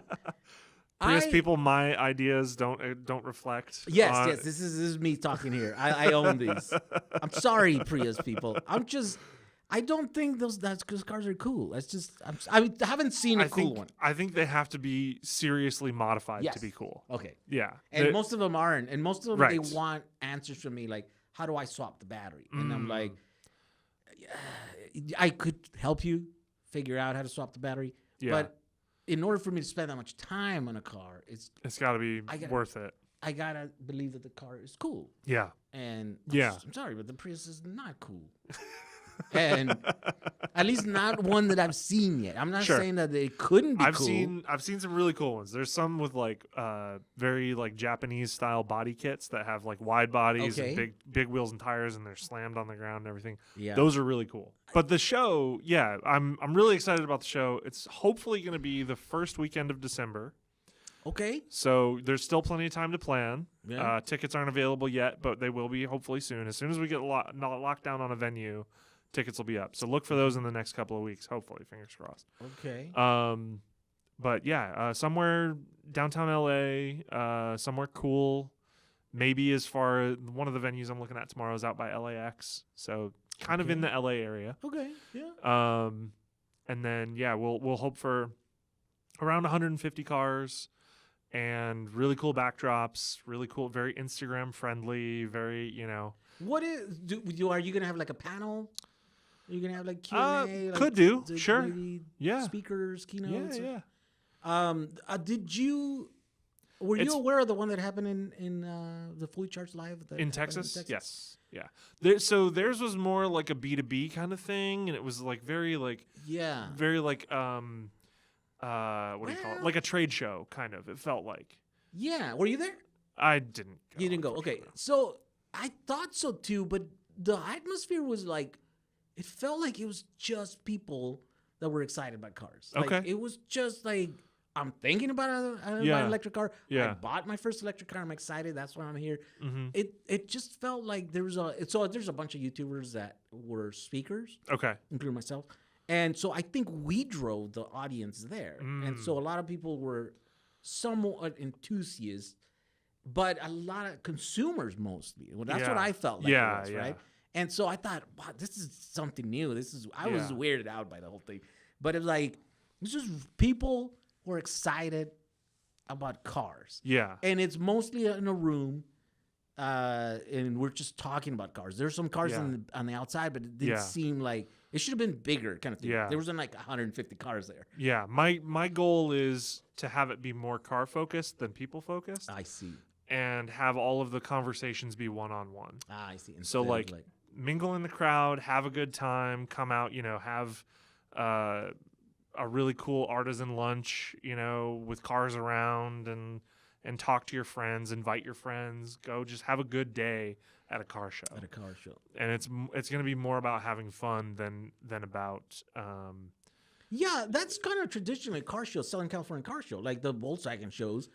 Prius people, my ideas don't reflect. Yes. This is me talking here. I own these. I'm sorry, Prius people. I don't think those cars are cool. That's just I haven't seen a cool one. I think they have to be seriously modified Yes. to be cool. Okay. Yeah. And most of them aren't. And most of them Right. they want answers from me like, how do I swap the battery? And I'm like, I could help you figure out how to swap the battery, Yeah. but in order for me to spend that much time on a car, It's got to be worth it. I gotta believe that the car is cool. Yeah. And Yeah. I'm sorry, but the Prius is not cool. And at least not one that I've seen yet. I'm not Sure. saying that it couldn't be I've cool. seen some really cool ones. There's some with like very like Japanese style body kits that have like wide bodies Okay. and big wheels and tires, and they're slammed on the ground and everything. Yeah. Those are really cool. But the show, yeah, I'm really excited about the show. It's hopefully going to be the first weekend of December. Okay. So there's still plenty of time to plan. Yeah. Tickets aren't available yet, but they will be hopefully soon. As soon as we get locked down on a venue, tickets will be up. So look for those in the next couple of weeks, hopefully, fingers crossed. Okay. But yeah, somewhere downtown LA, somewhere cool. Maybe as far one of the venues I'm looking at tomorrow is out by LAX, so kind of in the LA area. Okay. Yeah. And then yeah, we'll hope for around 150 cars and really cool backdrops, really cool, very Instagram friendly, very What is are you gonna have like a panel? Are you gonna have like Q&A? Could do, sure. Maybe Yeah. Speakers, keynotes. Yeah. Were you It's- aware of the one that happened in the Fully Charged Live that In happened Texas? Yes. Yeah. So theirs was more like a B2B kind of thing, and it was like very like Yeah. very like what do you call it? Like a trade show kind of. It felt like. Yeah. Were you there? I didn't go. You didn't go. Okay. So I thought so too, but the atmosphere was like, it felt like it was just people that were excited about cars. Like, Okay. it was just like, I'm thinking about an Yeah. electric car. Yeah. I bought my first electric car. I'm excited. That's why I'm here. Mm-hmm. It just felt like there's a bunch of YouTubers that were speakers, Okay. including myself. And so I think we drove the audience there. And so a lot of people were somewhat enthusiasts, but a lot of consumers mostly. Well, that's what Yeah. I felt like Yeah, it was, yeah. right? And so I thought, wow, this is something new. I was Yeah. weirded out by the whole thing. But it was like, it's just people were excited about cars. Yeah. And it's mostly in a room, and we're just talking about cars. There's some cars Yeah. on the outside, but it didn't Yeah. seem like it should have been bigger, kind of thing. Yeah. There wasn't like 150 cars there. Yeah. My goal is to have it be more car focused than people focused, I see. and have all of the conversations be one-on-one. I see. So Instead of, like mingle in the crowd, have a good time, come out, have a really cool artisan lunch, you know, with cars around, and talk to your friends, invite your friends, go just have a good day at a car show. At a car show. And it's going to be more about having fun than about Yeah, that's kind of traditionally a car show, Southern California car show, like the Volkswagen shows.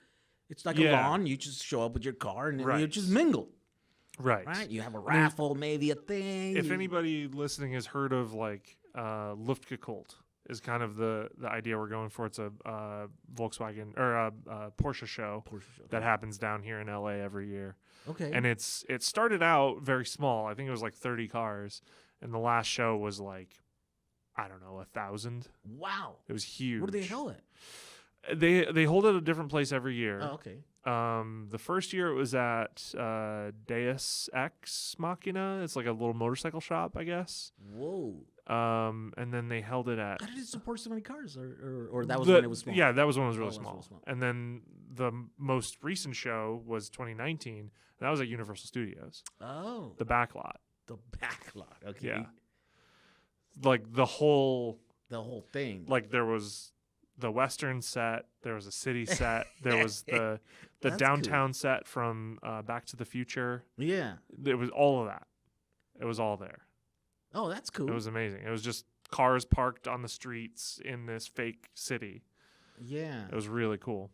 It's like a Yeah. lawn. You just show up with your car and then you Right. just mingle. right. Right? You have a raffle, maybe a thing. If anybody listening has heard of like Luftgekult is kind of the idea we're going for. It's a Volkswagen or a Porsche show that happens down here in LA every year. Okay. And it started out very small. I think it was like 30 cars, and the last show was like, I don't know, 1,000. Wow. It was huge. Where do they held it? They hold it at a different place every year. Oh, okay. The first year it was at Deus Ex Machina. It's like a little motorcycle shop, I guess. Whoa. And then they held it at. How did it support so many cars? Or that was when it was small? Yeah, that was when it was really Oh, small. it was small. And then the most recent show was 2019. And that was at Universal Studios, Oh. the back lot. The back lot. Okay. Yeah. Like the whole, The whole thing. like there was the Western set, there was a city set, there was the That's downtown set from Back to the Future. Yeah. It was all of that. It was all there. Oh, that's cool. It was amazing. It was just cars parked on the streets in this fake city. Yeah. It was really cool.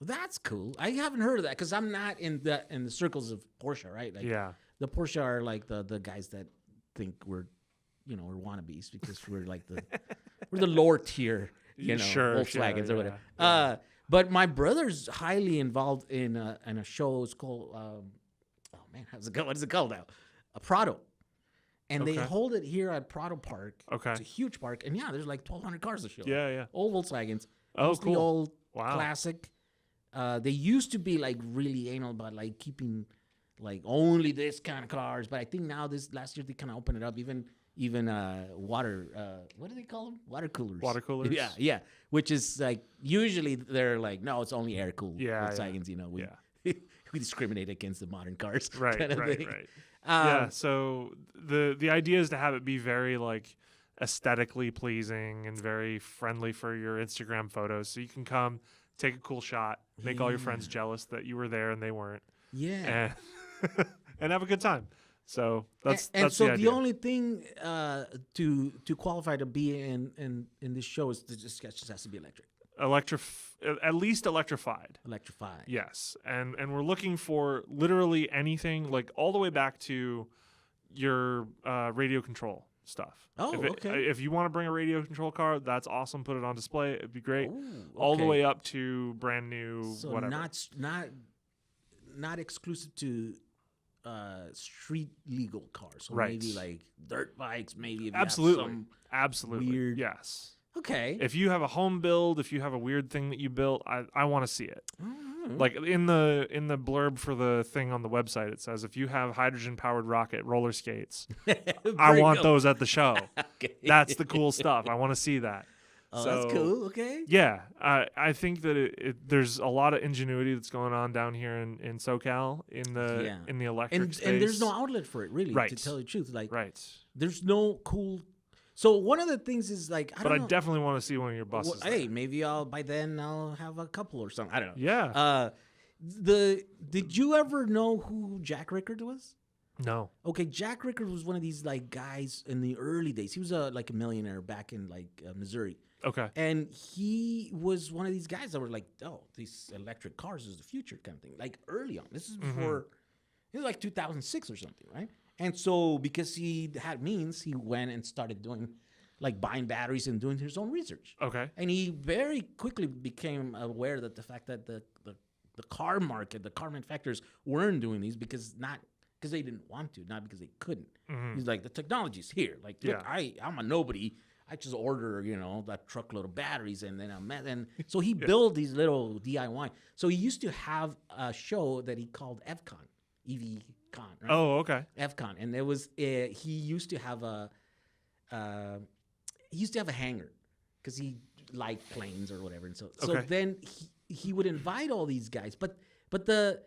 That's cool. I haven't heard of that because I'm not in the circles of Porsche, right? Like, Yeah. The Porsche are like the guys that think we're wannabes because we're like we're the lower tier, Sure, Volkswagens yeah, or whatever. yeah. But my brother's highly involved in a show. It's called what is it called now? A Prado. And they Okay. hold it here at Prado Park. Okay. It's a huge park. And yeah, there's like 1,200 cars to show. Yeah, yeah. Old Volkswagens. Oh, Mostly cool. old, Wow. classic. They used to be like really anal about like keeping like only this kind of cars. But I think now last year they kind of opened it up. Even water, what do they call them? Water coolers. Water coolers? Yeah, yeah. Which is like, usually they're like, no, it's only air cooled Yeah, Volkswagens, we discriminate against the modern cars. Right, kind of right, thing. right. Yeah, so the idea is to have it be very like aesthetically pleasing and very friendly for your Instagram photos. So you can come, take a cool shot, make all your friends jealous that you were there and they weren't, Yeah. and and have a good time. So that's so the idea. only thing to qualify to be in this show is just has to be electric. At least electrified. Electrified. Yes, and we're looking for literally anything, like all the way back to your radio control stuff. Oh, okay. If you want to bring a radio control car, that's awesome. Put it on display. It'd be great. Ooh, All the okay. way up to brand new, So whatever. not exclusive to street legal cars. So Right. maybe like dirt bikes. Maybe if you Absolutely. have some Absolutely. weird- Yes. Okay. If you have a home build, if you have a weird thing that you built, I want to see it. Mhm. Like in the blurb for the thing on the website, it says if you have hydrogen powered rocket roller skates, I Very want cool. those at the show. Okay. That's the cool stuff. I want to see that. Oh, So, that's cool. Okay. Yeah, I think that there's a lot of ingenuity that's going on down here in SoCal in the electric And space. there's no outlet for it, really. Right. To tell you the truth, like right. there's no cool. So one of the things is like, I But don't I know. definitely want to see one of your buses. Well, hey, maybe by then I'll have a couple or something. I don't know. Yeah. Did you ever know who Jack Rickard was? No. Okay, Jack Rickard was one of these like guys in the early days. He was like a millionaire back in like Missouri, Okay. and he was one of these guys that were like, oh, these electric cars is the future kind of thing. Like early on, this is before, it was like 2006 or something, right? And so because he had means, he went and started doing like buying batteries and doing his own research. Okay. And he very quickly became aware that the fact that the car market, the car manufacturers weren't doing these because they didn't want to, not because they couldn't. He's like, the technology's here. Like, look, Yeah. I'm a nobody. I just order, that truckload of batteries, and then and so he built these little DIY. So he used to have a show that he called EVCon, EVCon, right? Oh, okay. EVCon, and there was he used to have a hangar because he liked planes or whatever, and so Okay. then he would invite all these guys, but the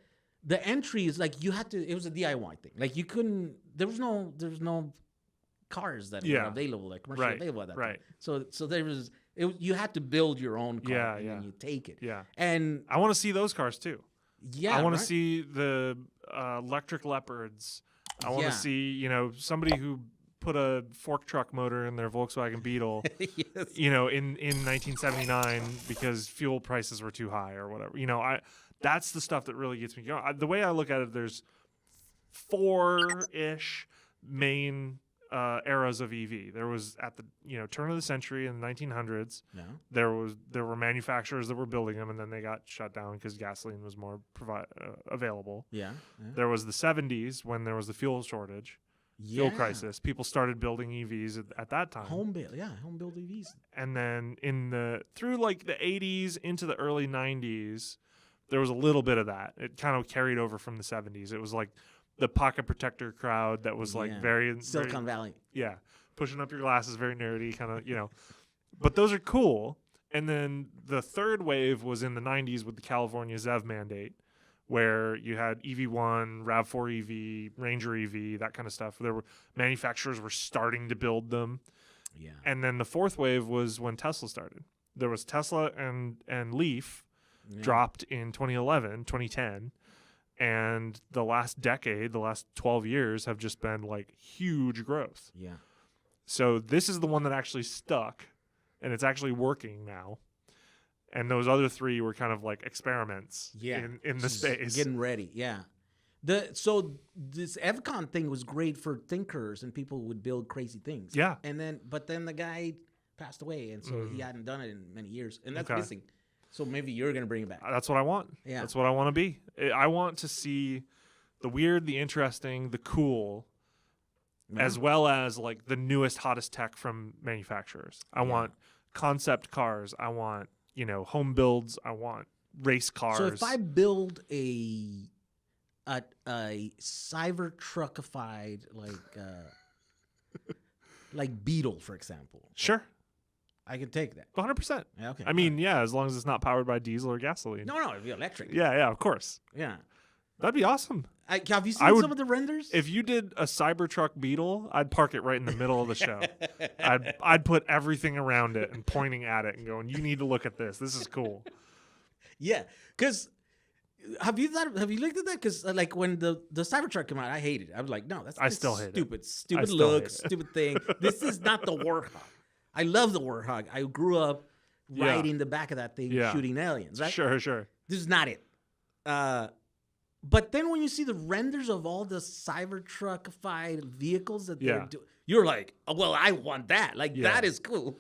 entry is like you had to. It was a DIY thing. Like you couldn't. There was no cars that were Yeah. available, like commercially Right, available at that right. time. So there was You had to build your own car, Yeah, and yeah. then you take it. Yeah. And I want to see those cars too. yeah, I want right? to see the electric Leopards. I want Yeah. to see, somebody who put a fork truck motor in their Volkswagen Beetle, Yes. in 1979 because fuel prices were too high or whatever. That's the stuff that really gets me going. The way I look at it, there's 4-ish main eras of EV. There was at the turn of the century in the 1900s. Yeah. There were manufacturers that were building them, and then they got shut down because gasoline was more available. Yeah. There was the 70s when there was the fuel shortage, fuel crisis. People started building EVs at that time. Home build EVs. And then through like the 80s into the early 90s, there was a little bit of that. It kind of carried over from the 70s. It was like the pocket protector crowd that was like very Silicon Valley. yeah, pushing up your glasses, very nerdy, kind of, But those are cool. And then the third wave was in the 90s with the California ZEV mandate, where you had EV1, RAV4 EV, Ranger EV, that kind of stuff. Manufacturers were starting to build them. Yeah. And then the fourth wave was when Tesla started. There was Tesla and Leaf dropped in 2010. And the last decade, the last 12 years have just been like huge growth. Yeah. So this is the one that actually stuck, and it's actually working now. And those other three were kind of like experiments in the Just space. Getting ready. Yeah. So this EVCon thing was great for thinkers and people who would build crazy things. Yeah. But then the guy passed away, and so he hadn't done it in many years, and that's Okay. missing. So maybe you're gonna bring it back. That's what I want. Yeah. That's what I want to be. I want to see the weird, the interesting, the cool, as well as like the newest, hottest tech from manufacturers. I want concept cars. I want, home builds. I want race cars. So if I build a Cybertruckified like Beetle, for example, Sure. I can take that. 100%. Yeah, okay. I mean, as long as it's not powered by diesel or gasoline. No, it'd be electric. Yeah, of course. Yeah. That'd be awesome. Have you seen some of the renders? If you did a Cybertruck Beetle, I'd park it right in the middle of the show. I'd put everything around it and pointing at it and going, "You need to look at this. This is cool." Yeah, because have you looked at that? Because like when the Cybertruck came out, I hated it. I was like, no, that's still hate it. Stupid still look, hate it. stupid thing. This is not the Warthog. I love the Warthog. I grew up riding the back of that thing, shooting aliens. Right? Sure. This is not it. But then when you see the renders of all the Cybertruckified vehicles that they're doing, you're like, oh, well, I want that. Like, that is cool.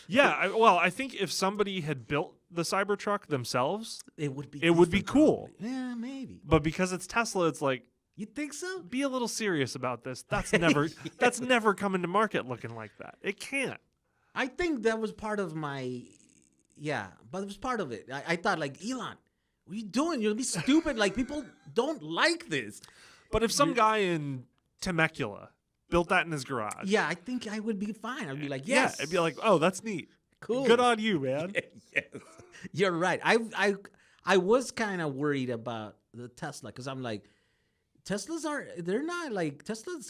I think if somebody had built the Cybertruck themselves, it would be cool. Probably. Yeah, maybe. But because it's Tesla, it's like, you think so? be a little serious about this. That's never coming to market looking like that. It can't. I think that was part of my, but it was part of it. I thought, like, Elon, what are you doing? You're going to be stupid. Like, people don't like this. But if some guy in Temecula built that in his garage. Yeah, I think I would be fine. I'd be like, yes. Yeah, it'd be like, oh, that's neat. Cool. Good on you, man. Yes. You're right. I was kind of worried about the Tesla because I'm like, Tesla's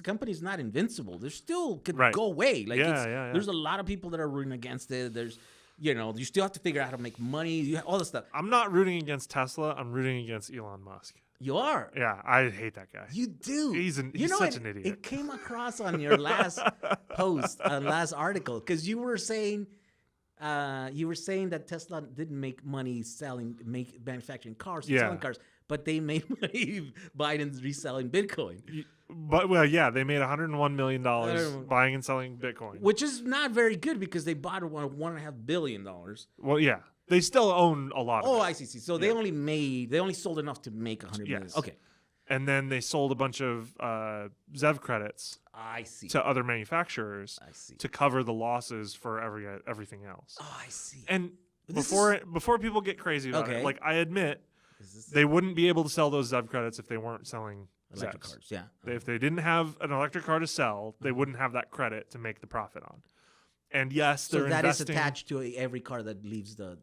company's not invincible. They still could go away. Like, there's a lot of people that are rooting against it. There's, you still have to figure out how to make money, all this stuff. I'm not rooting against Tesla. I'm rooting against Elon Musk. You are. Yeah, I hate that guy. You do. He's such an idiot. It came across on your last post, last article, because you were saying that Tesla didn't make money manufacturing cars, selling cars, but they made money Biden's reselling Bitcoin. But they made $101 million buying and selling Bitcoin, which is not very good because they bought $1.5 billion. Well, yeah, they still own a lot of it. I see. So they only sold enough to make $100 million. Okay. And then they sold a bunch of ZEV credits. I see. To other manufacturers. I see. To cover the losses for everything else. Oh, I see. And before people get crazy about it, like, I admit they wouldn't be able to sell those ZEV credits if they weren't selling electric ZEVs. cars. Yeah. If they didn't have an electric car to sell, they wouldn't have that credit to make the profit on. And yes, they're that investing. is attached to every car that leaves their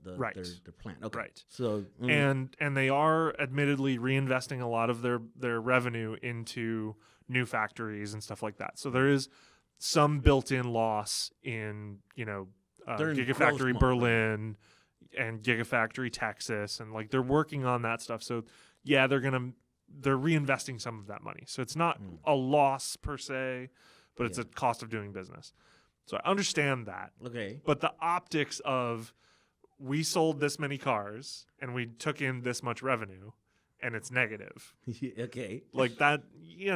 plant. Okay. Right. So and they are admittedly reinvesting a lot of their revenue into new factories and stuff like that. So there is some built-in loss in They're in growth Gigafactory mode, Berlin and Gigafactory Texas, and like they're working on that stuff. So yeah, they're reinvesting some of that money. So it's not a loss per se, but it's a cost of doing business. So I understand that. Okay. But the optics of we sold this many cars and we took in this much revenue and it's negative. Okay. Like that, you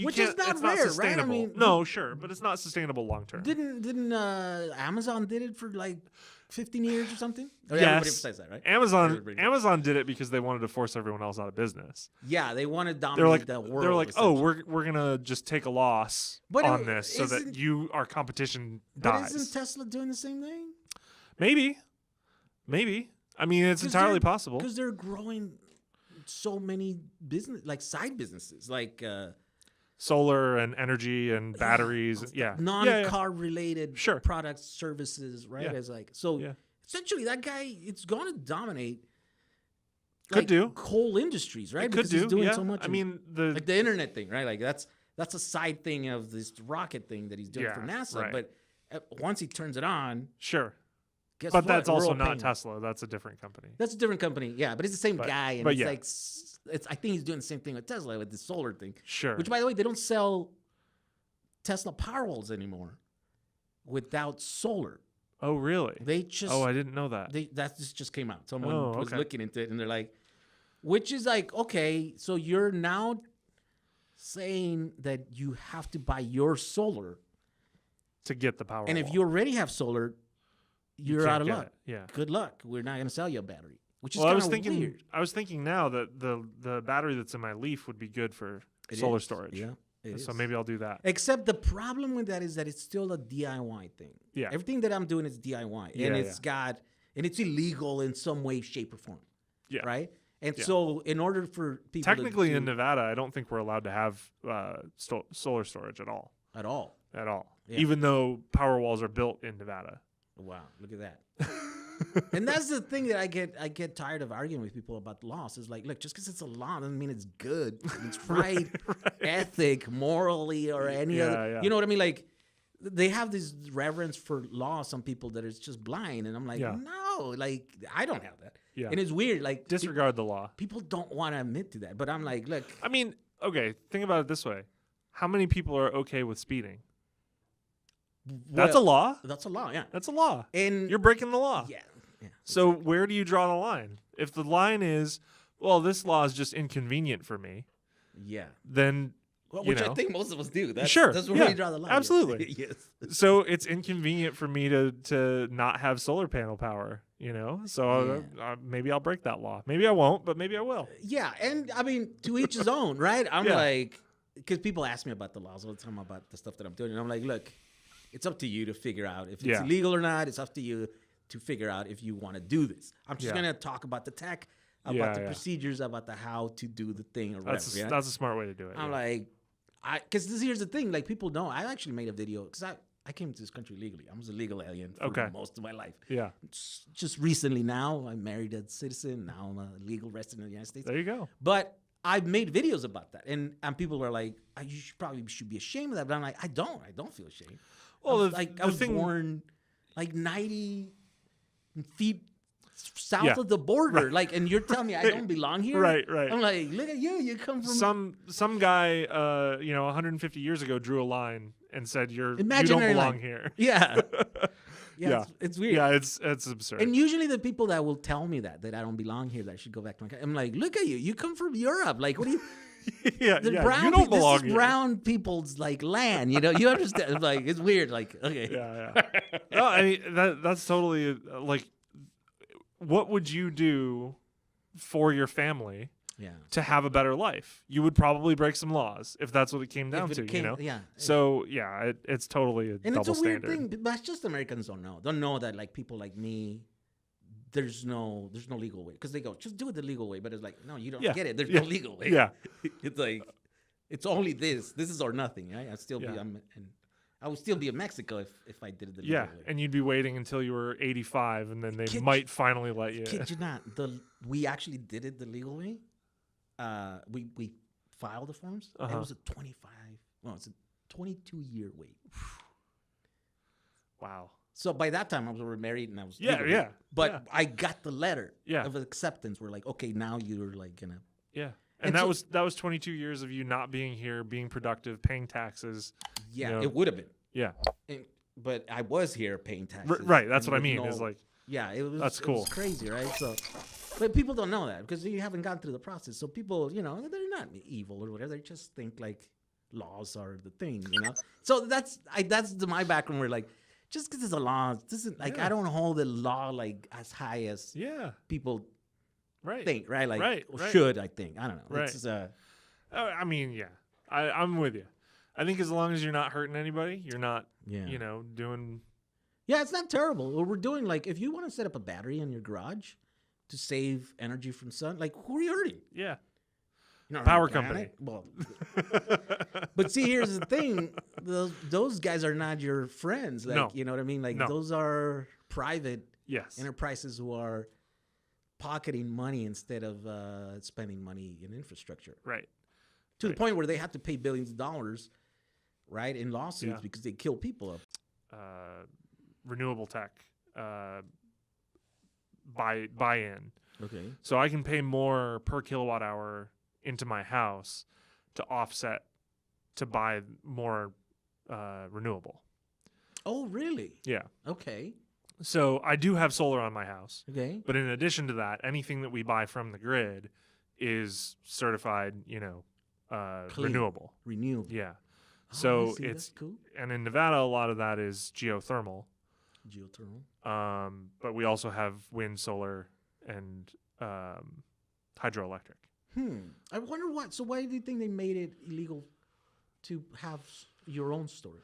Which can't, is not it's rare, not right? I sustainable. mean, no, sure, but it's not sustainable long term. Didn't Amazon did it for like 15 years or something? Or Yes. Everybody besides that, right? Amazon did it because they wanted to force everyone else out of business. Yeah, they want to They're dominate like, the world. they're like, oh, essentially. we're gonna just take a loss But on this so that isn't- our competition But dies. isn't Tesla doing the same thing? Maybe. I mean, it's entirely possible. Because they're growing so many side businesses, like Solar and energy and batteries. Yeah. non-car related Sure. products, services, right? Yeah. It's like essentially that guy, it's going to dominate. Could do. Coal industries, right? It could Because he's do. doing Yeah. so much. I mean, like the internet thing, right? Like that's a side thing of this rocket thing that he's doing for NASA. right. But once he turns it on, Sure. guess But what? that's We're also all not paying. Tesla. That's a different company. That's a different company, yeah. But it's the same But- guy, and but it's yeah. like I think he's doing the same thing with Tesla with the solar thing. Sure. Which, by the way, they don't sell Tesla Powerwalls anymore without solar. Oh, really? They just I didn't know that. that just came out. Someone was okay. looking into it, and they're like, which is like, okay, so you're now saying that you have to buy your solar, To get the power. and if you already have solar, you're out of get luck. it. Yeah. Good luck. We're not going to sell you a battery, which is Well, kind of weird. I was thinking now that the battery that's in my Leaf would be good for It solar is. storage. Yeah. It So is. maybe I'll do that. Except the problem with that is that it's still a DIY thing. Yeah. Everything that I'm doing is DIY. Yeah, And it's illegal in some way, shape, or form. Yeah. Right? And Yeah. so in order for people Technically, to in Nevada, I don't think we're allowed to have solar storage at all. at all. At all. Yeah. Even though power walls are built in Nevada. Wow, look at that. And that's the thing that I get tired of arguing with people about laws. Is like, look, just because it's a law doesn't mean it's good. It's right, ethic, morally, or any other. yeah. You know what I mean? Like, they have this reverence for law. Some people that is just blind, and I'm like, Yeah. no, like I don't have that. Yeah. And it's weird. Like Disregard the law. people don't want to admit to that, but I'm like, look, I mean, okay, think about it this way. How many people are okay with speeding? That's a well, law. That's a law, yeah. That's a law. And You're breaking the law. yeah. So where do you draw the line? If the line is, well, this law is just inconvenient for me, Yeah. then Well, you which know. I think most of us do. That's, Sure, That's where yeah, we draw the line. absolutely. yes. So it's inconvenient for me to not have solar panel power, So maybe I'll break that law. Maybe I won't, but maybe I will. Yeah, and I mean, to each his own, right? I'm Yeah. like, because people ask me about the laws all the time about the stuff that I'm doing, and I'm like, look, it's up to you to figure out if it's Yeah. illegal or not. It's up to you to figure out if you want to do this. I'm just Yeah. gonna talk about the tech, about Yeah, the yeah. procedures, about the how to do the thing or That's whatever. that's a smart way to do it. I'm yeah. like, because here's the thing, like people know. I actually made a video because I came to this country legally. I was a legal alien for Okay. most of my life. Yeah, Just recently now, I married a citizen. Now I'm a legal resident of the United States. there you go. But I've made videos about that, and people are like, "You should be ashamed of that." But I'm like, I don't feel ashamed. Well, I was born like 90 feet south Yeah. of the border, like, and you're telling me I don't belong here? Right. I'm like, look at you. You come from Some guy, 150 years ago drew a line and said you don't Imaginary belong line. here. yeah. Yeah. It's weird. Yeah, it's absurd. And usually the people that will tell me that I don't belong here, that I should go back to my country, I'm like, look at you. You come from Europe. Like, what do you? yeah, The yeah, brown you don't this belong is here. brown people's like land. You understand? It's like it's weird. Like, okay. Yeah. No, I mean that's totally like, what would you do for your family Yeah. to have a better life? You would probably break some laws if that's what it came down If it to. came- yeah. So yeah, it's totally a And double it's a weird standard. thing, but it's just Americans don't know. Don't know that like people like me, there's no legal way, because they go just do it the legal way, but it's like no, you don't Yeah. get it. There's Yeah. no legal way. Yeah. It's like it's only this. This is or nothing. Right? I'd still Yeah. I would still be in Mexico if I did it the legal Yeah, way. and you'd be waiting until you were 85, and then they Kid might finally let you. Kid you not, we actually did it the legal way. We filed the forms. And it was a 22-year wait. Wow. So by that time, I was already married and I was Yeah, legally- yeah, But yeah. I got the letter Yeah. of acceptance. We're like, okay, now you're like gonna. Yeah. And And so- that was 22 years of you not being here, being productive, paying taxes. Yeah, You know, it would have been. Yeah. But I was here paying taxes. Right. That's and what I with mean. Is like, yeah, it was. That's It was cool. crazy, right? So, but people don't know that because you haven't gone through the process. So people, you know, they're not evil or whatever. They just think like laws are the thing, you know. So that's my background. Where like, just because it's a law, this is like Yeah. I don't hold the law like as high as yeah. people Right. think, right? Like, Right, or right. should I think? I don't know. Right. It's, I mean, yeah. I'm with you. I think as long as you're not hurting anybody, you're not, yeah. you know, doing. Yeah, it's not terrible. What we're doing, like, if you want to set up a battery in your garage to save energy from sun, like, who are you hurting? Yeah. You're not Power hurting the company. planet. Well, but see, here's the thing: those guys are not your friends. Like, No. you know what I mean? Like, No. those are private Yes. enterprises who are pocketing money instead of spending money in infrastructure. Right. To the Right. point where they have to pay billions of dollars, right, in lawsuits Yeah. because they kill people. Renewable tech. Buy-in. Okay. So I can pay more per kilowatt hour into my house to offset to buy more renewable. Oh, really? Yeah. Okay. So I do have solar on my house, Okay. but in addition to that, anything that we buy from the grid is certified, you know, Clean. renewable. Renewable. Yeah. Oh, So I see. it's That's cool. and in Nevada, a lot of that is geothermal. Geothermal. But we also have wind, solar, and hydroelectric. I wonder what. So why do you think they made it illegal to have your own storage?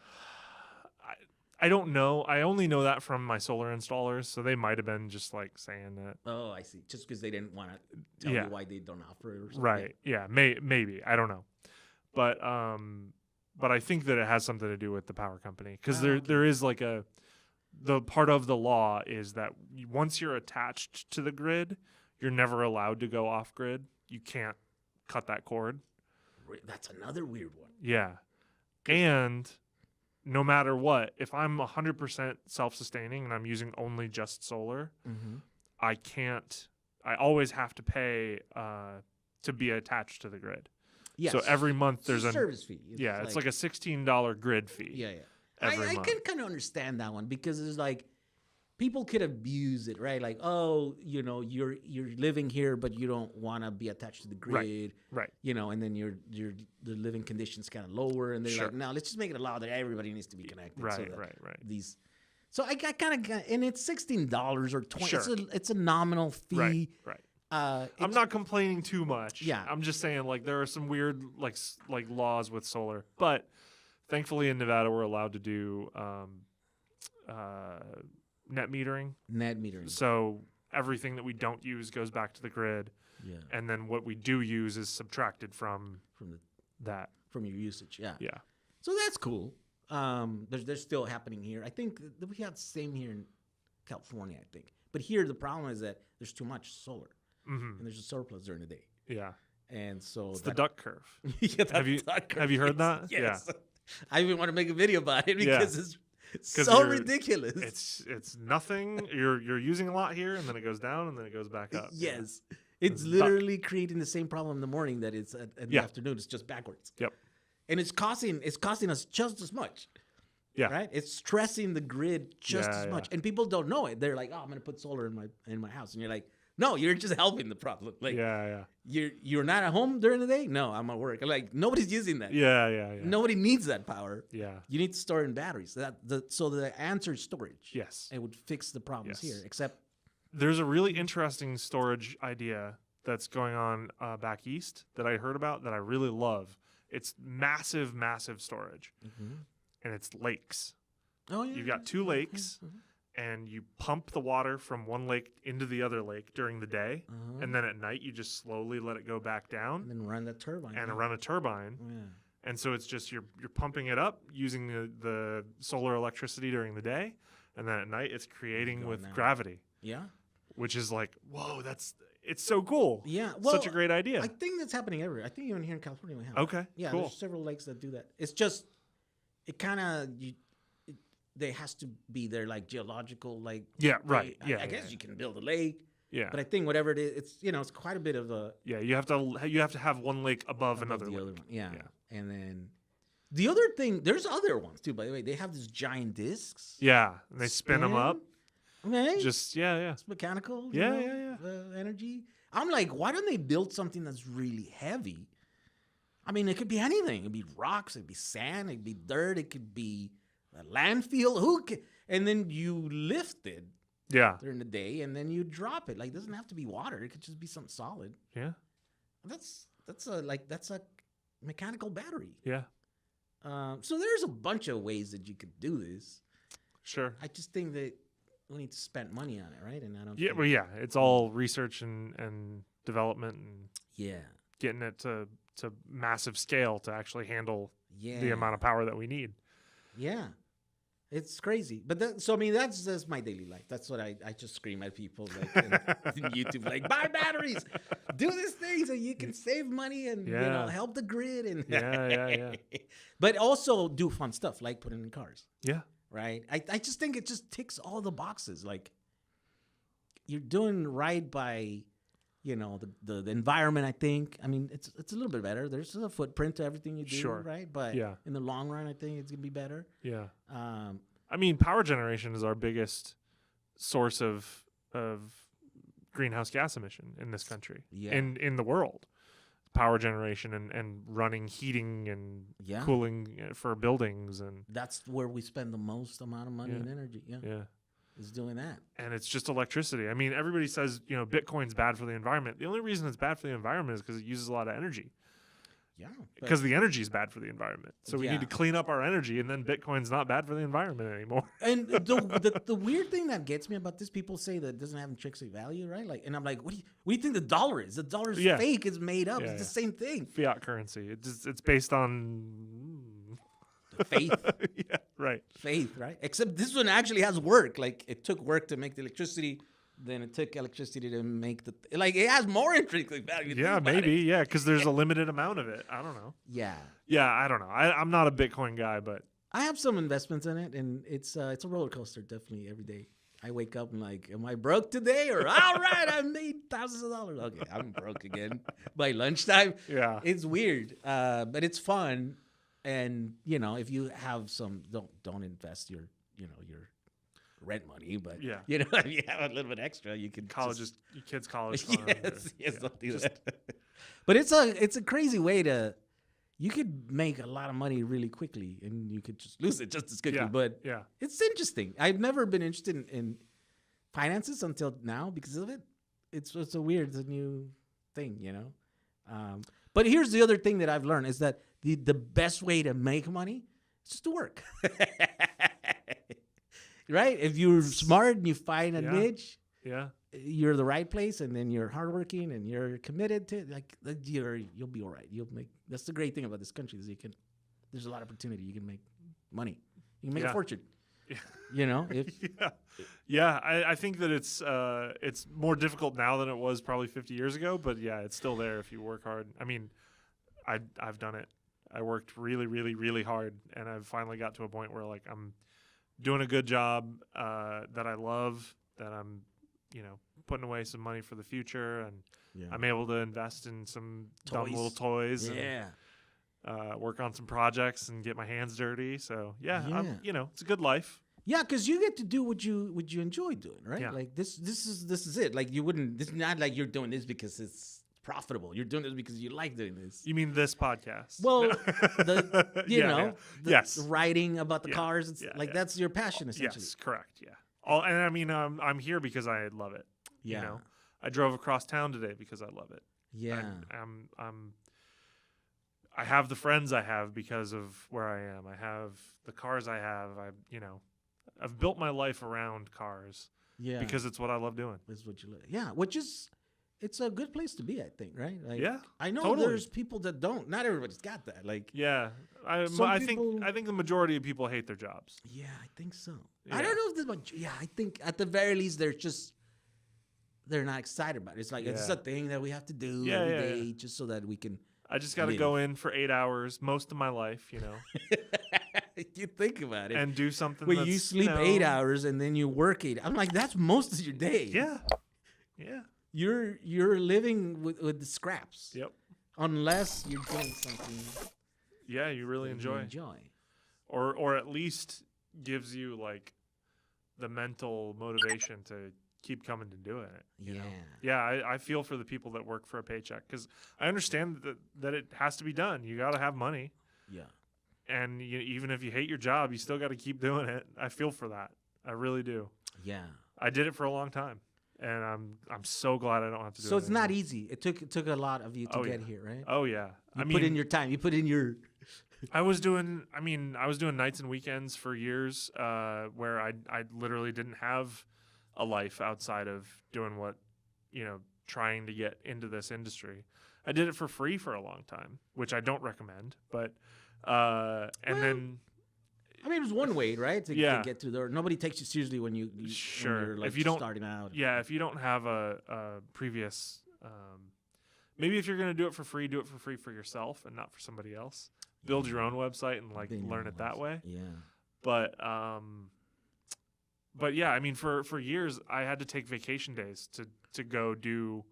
I don't know. I only know that from my solar installers, so they might have been just like saying that. Oh, I see. Just because they didn't want to tell Yeah. you why they don't offer it or something. Right. Yeah. Maybe. I don't know. But I think that it has something to do with the power company because Oh, okay. there is like the part of the law is that once you're attached to the grid, you're never allowed to go off grid. You can't cut that cord. That's another weird one. Yeah. And no matter what, if I'm 100% self-sustaining and I'm using only just solar, Mm-hmm. I always have to pay to be attached to the grid. Yes. So every month It's a there's a service fee. it's like a $16 grid fee. yeah. every I month. can kind of understand that one because it's like people could abuse it, right? Like, oh, you know, you're living here, but you don't want to be attached to the grid, Right. you know, and then the living conditions kind of lower, and they're Sure. like, no, let's just make it a law that everybody needs to be connected. so Right, that right. These, so I kind of, and it's $16 or $20. Sure. It's a nominal fee. Right. I'm I'm not complaining too much. Yeah. I'm just saying like there are some weird like laws with solar, but thankfully in Nevada we're allowed to do net metering. net metering. So everything that we don't use goes back to the grid, Yeah, and then what we do use is subtracted from that. from your usage. Yeah. Yeah. So that's cool. There's still happening here. I think that we have the same here in California. I think, but here the problem is that there's too much solar, Mm-hmm. and there's a surplus during the day, Yeah. and so It's the duck curve. Yeah, Have you heard that? Yes. I even want to make a video about it Yeah. because it's 'Cause so you're- ridiculous. It's nothing. You're using a lot here, and then it goes down, and then it goes back up. Yes. It's Duck. literally creating the same problem in the morning that it's in the Yeah. afternoon. It's just backwards. Yep. And it's costing us just as much. Yeah. Right? It's stressing the grid just Yeah, as much. yeah. And people don't know it. They're like, "Oh, I'm going to put solar in my house." And you're like, "No, you're just helping the problem." Like Yeah. you're not at home during the day? No, I'm at work. Like nobody's using that. Yeah. Nobody needs that power. Yeah. You need to store in batteries. So the answer is storage. Yes. It would fix the problems Yes. here. Except There's a really interesting storage idea that's going on back east that I heard about that I really love. It's massive storage, and it's lakes. oh yeah. You've got two lakes, and you pump the water from one lake into the other lake during the day, and then at night you just slowly let it go back down and then run that turbine. and run a turbine. Yeah. And so it's just you're pumping it up using the solar electricity during the day, and then at night it's creating Going with down. gravity, Yeah. which is like, whoa, it's so cool. Yeah. Such a great idea. I think that's happening everywhere. I think even here in California we have. Okay, Yeah. cool. There's several lakes that do that. It's just, it kind of there has to be their like geological like. Yeah, right. I guess you can build a lake. Yeah. But I think whatever it is, it's it's quite a bit of a. Yeah, you have to have one lake above another the lake. other one. Yeah. And then the other thing, there's other ones too. By the way, they have these giant discs. Yeah, and they spin them up. Okay. Just yeah. It's mechanical. Yeah. Energy. I'm like, why don't they build something that's really heavy? I mean, it could be anything. It'd be rocks. It'd be sand. It'd be dirt. It could be a landfill. And then you lift it. Yeah. During the day, and then you drop it. Like, it doesn't have to be water. It could just be something solid. Yeah. That's a mechanical battery. Yeah. So there's a bunch of ways that you could do this. Sure. I just think that we need to spend money on it, right? And I don't. Yeah. think, Well, yeah. It's all research and development and getting it to massive scale to actually handle the amount of power that we need. Yeah. It's crazy, but that's my daily life. That's what I just scream at people like in YouTube, like buy batteries, do this thing so you can save money and help the grid and yeah. But also do fun stuff like putting in cars. Yeah, right. I just think it just ticks all the boxes. Like you're doing right by the environment. I think. I mean, it's a little bit better. There's a footprint to everything you do, right? But in the long run, I think it's gonna be better. Yeah. I mean, power generation is our biggest source of greenhouse gas emission in this country, in the world. Power generation and running heating and cooling for buildings, and that's where we spend the most amount of money and energy. Yeah. Is doing that. And it's just electricity. I mean, everybody says, Bitcoin's bad for the environment. The only reason it's bad for the environment is because it uses a lot of energy. Yeah. Because the energy is bad for the environment. So we need to clean up our energy, and then Bitcoin's not bad for the environment anymore. And the weird thing that gets me about this, people say that it doesn't have intrinsic value, right? Like, and I'm like, what do you think the dollar is? The dollar's fake. It's made up. It's the same thing. Fiat currency. It's based on faith. Yeah, right. Faith, right? Except this one actually has work. Like, it took work to make the electricity. Then it took electricity to make it has more intrinsic value. Yeah, maybe. Yeah, because there's a limited amount of it. I don't know. Yeah. Yeah, I don't know. I'm not a Bitcoin guy, but I have some investments in it, and it's a roller coaster. Definitely every day. I wake up and like, am I broke today? Or all right, I made thousands of dollars. Okay, I'm broke again by lunchtime. Yeah, it's weird, but it's fun. And if you have some, don't invest your rent money, but if you have a little bit extra, you can your kids' college fund. Don't do that. But it's a crazy way you could make a lot of money really quickly, and you could just lose it just as quickly. But it's interesting. I've never been interested in finances until now because of it. It's a new thing, But here's the other thing that I've learned is that the best way to make money is just to work. Right? If you're smart and you find a niche, you're the right place, and then you're hardworking and you're committed to you'll be all right. That's the great thing about this country is there's a lot of opportunity. You can make money. You can make a fortune. I think that it's more difficult now than it was probably 50 years ago, but it's still there if you work hard. I mean, I've done it. I worked really, really, really hard, and I've finally got to a point where I'm doing a good job that I love, that I'm, putting away some money for the future, and I'm able to invest in some dumb little toys. And, work on some projects and get my hands dirty. So it's a good life. Yeah, because you get to do what you enjoy doing, right? Yeah. Like this is it. Like this is not like you're doing this because it's profitable. You're doing this because you like doing this. You mean this podcast? Well, the writing about the cars. It's that's your passion essentially. Yes, correct. Yeah. And I mean, I'm here because I love it. Yeah. I drove across town today because I love it. Yeah. I have the friends I have because of where I am. I have the cars I have. I've built my life around cars. Yeah. Because it's what I love doing. It's what you love. Yeah. Which is, it's a good place to be, I think, right? Like, I know there's people that don't. Not everybody's got that. Like, I think the majority of people hate their jobs. Yeah, I think so. Yeah. I don't know if I think at the very least they're not excited about it. It's like it's a thing that we have to do every day just so that we can. I just got to go in for 8 hours most of my life, You think about it. and do something. When that's, you sleep 8 hours and then you work 8. I'm like, that's most of your day. Yeah. Yeah. You're living with the scraps. Yep. Unless you're doing something Yeah, you really that you enjoy. Or at least gives you like the mental motivation to keep coming to doing it. You know? Yeah, I feel for the people that work for a paycheck because I understand that it has to be done. You got to have money. Yeah. And even if you hate your job, you still got to keep doing it. I feel for that. I really do. Yeah. I did it for a long time, and I'm so glad I don't have to do it. So it's not anymore. easy. It took a lot of you to get here, right? Oh yeah. You put in your time. You put in your. I was doing nights and weekends for years, where I literally didn't have a life outside of doing what, trying to get into this industry. I did it for free for a long time, which I don't recommend, but then. I mean, it was one way, right? To get through there. Nobody takes you seriously when you sure. When you're, like, if you don't starting out. Yeah, if you don't have a previous, maybe if you're gonna do it for free for yourself and not for somebody else. Build your own website and like learn it that way. Yeah. But yeah, I mean, for years I had to take vacation days to go do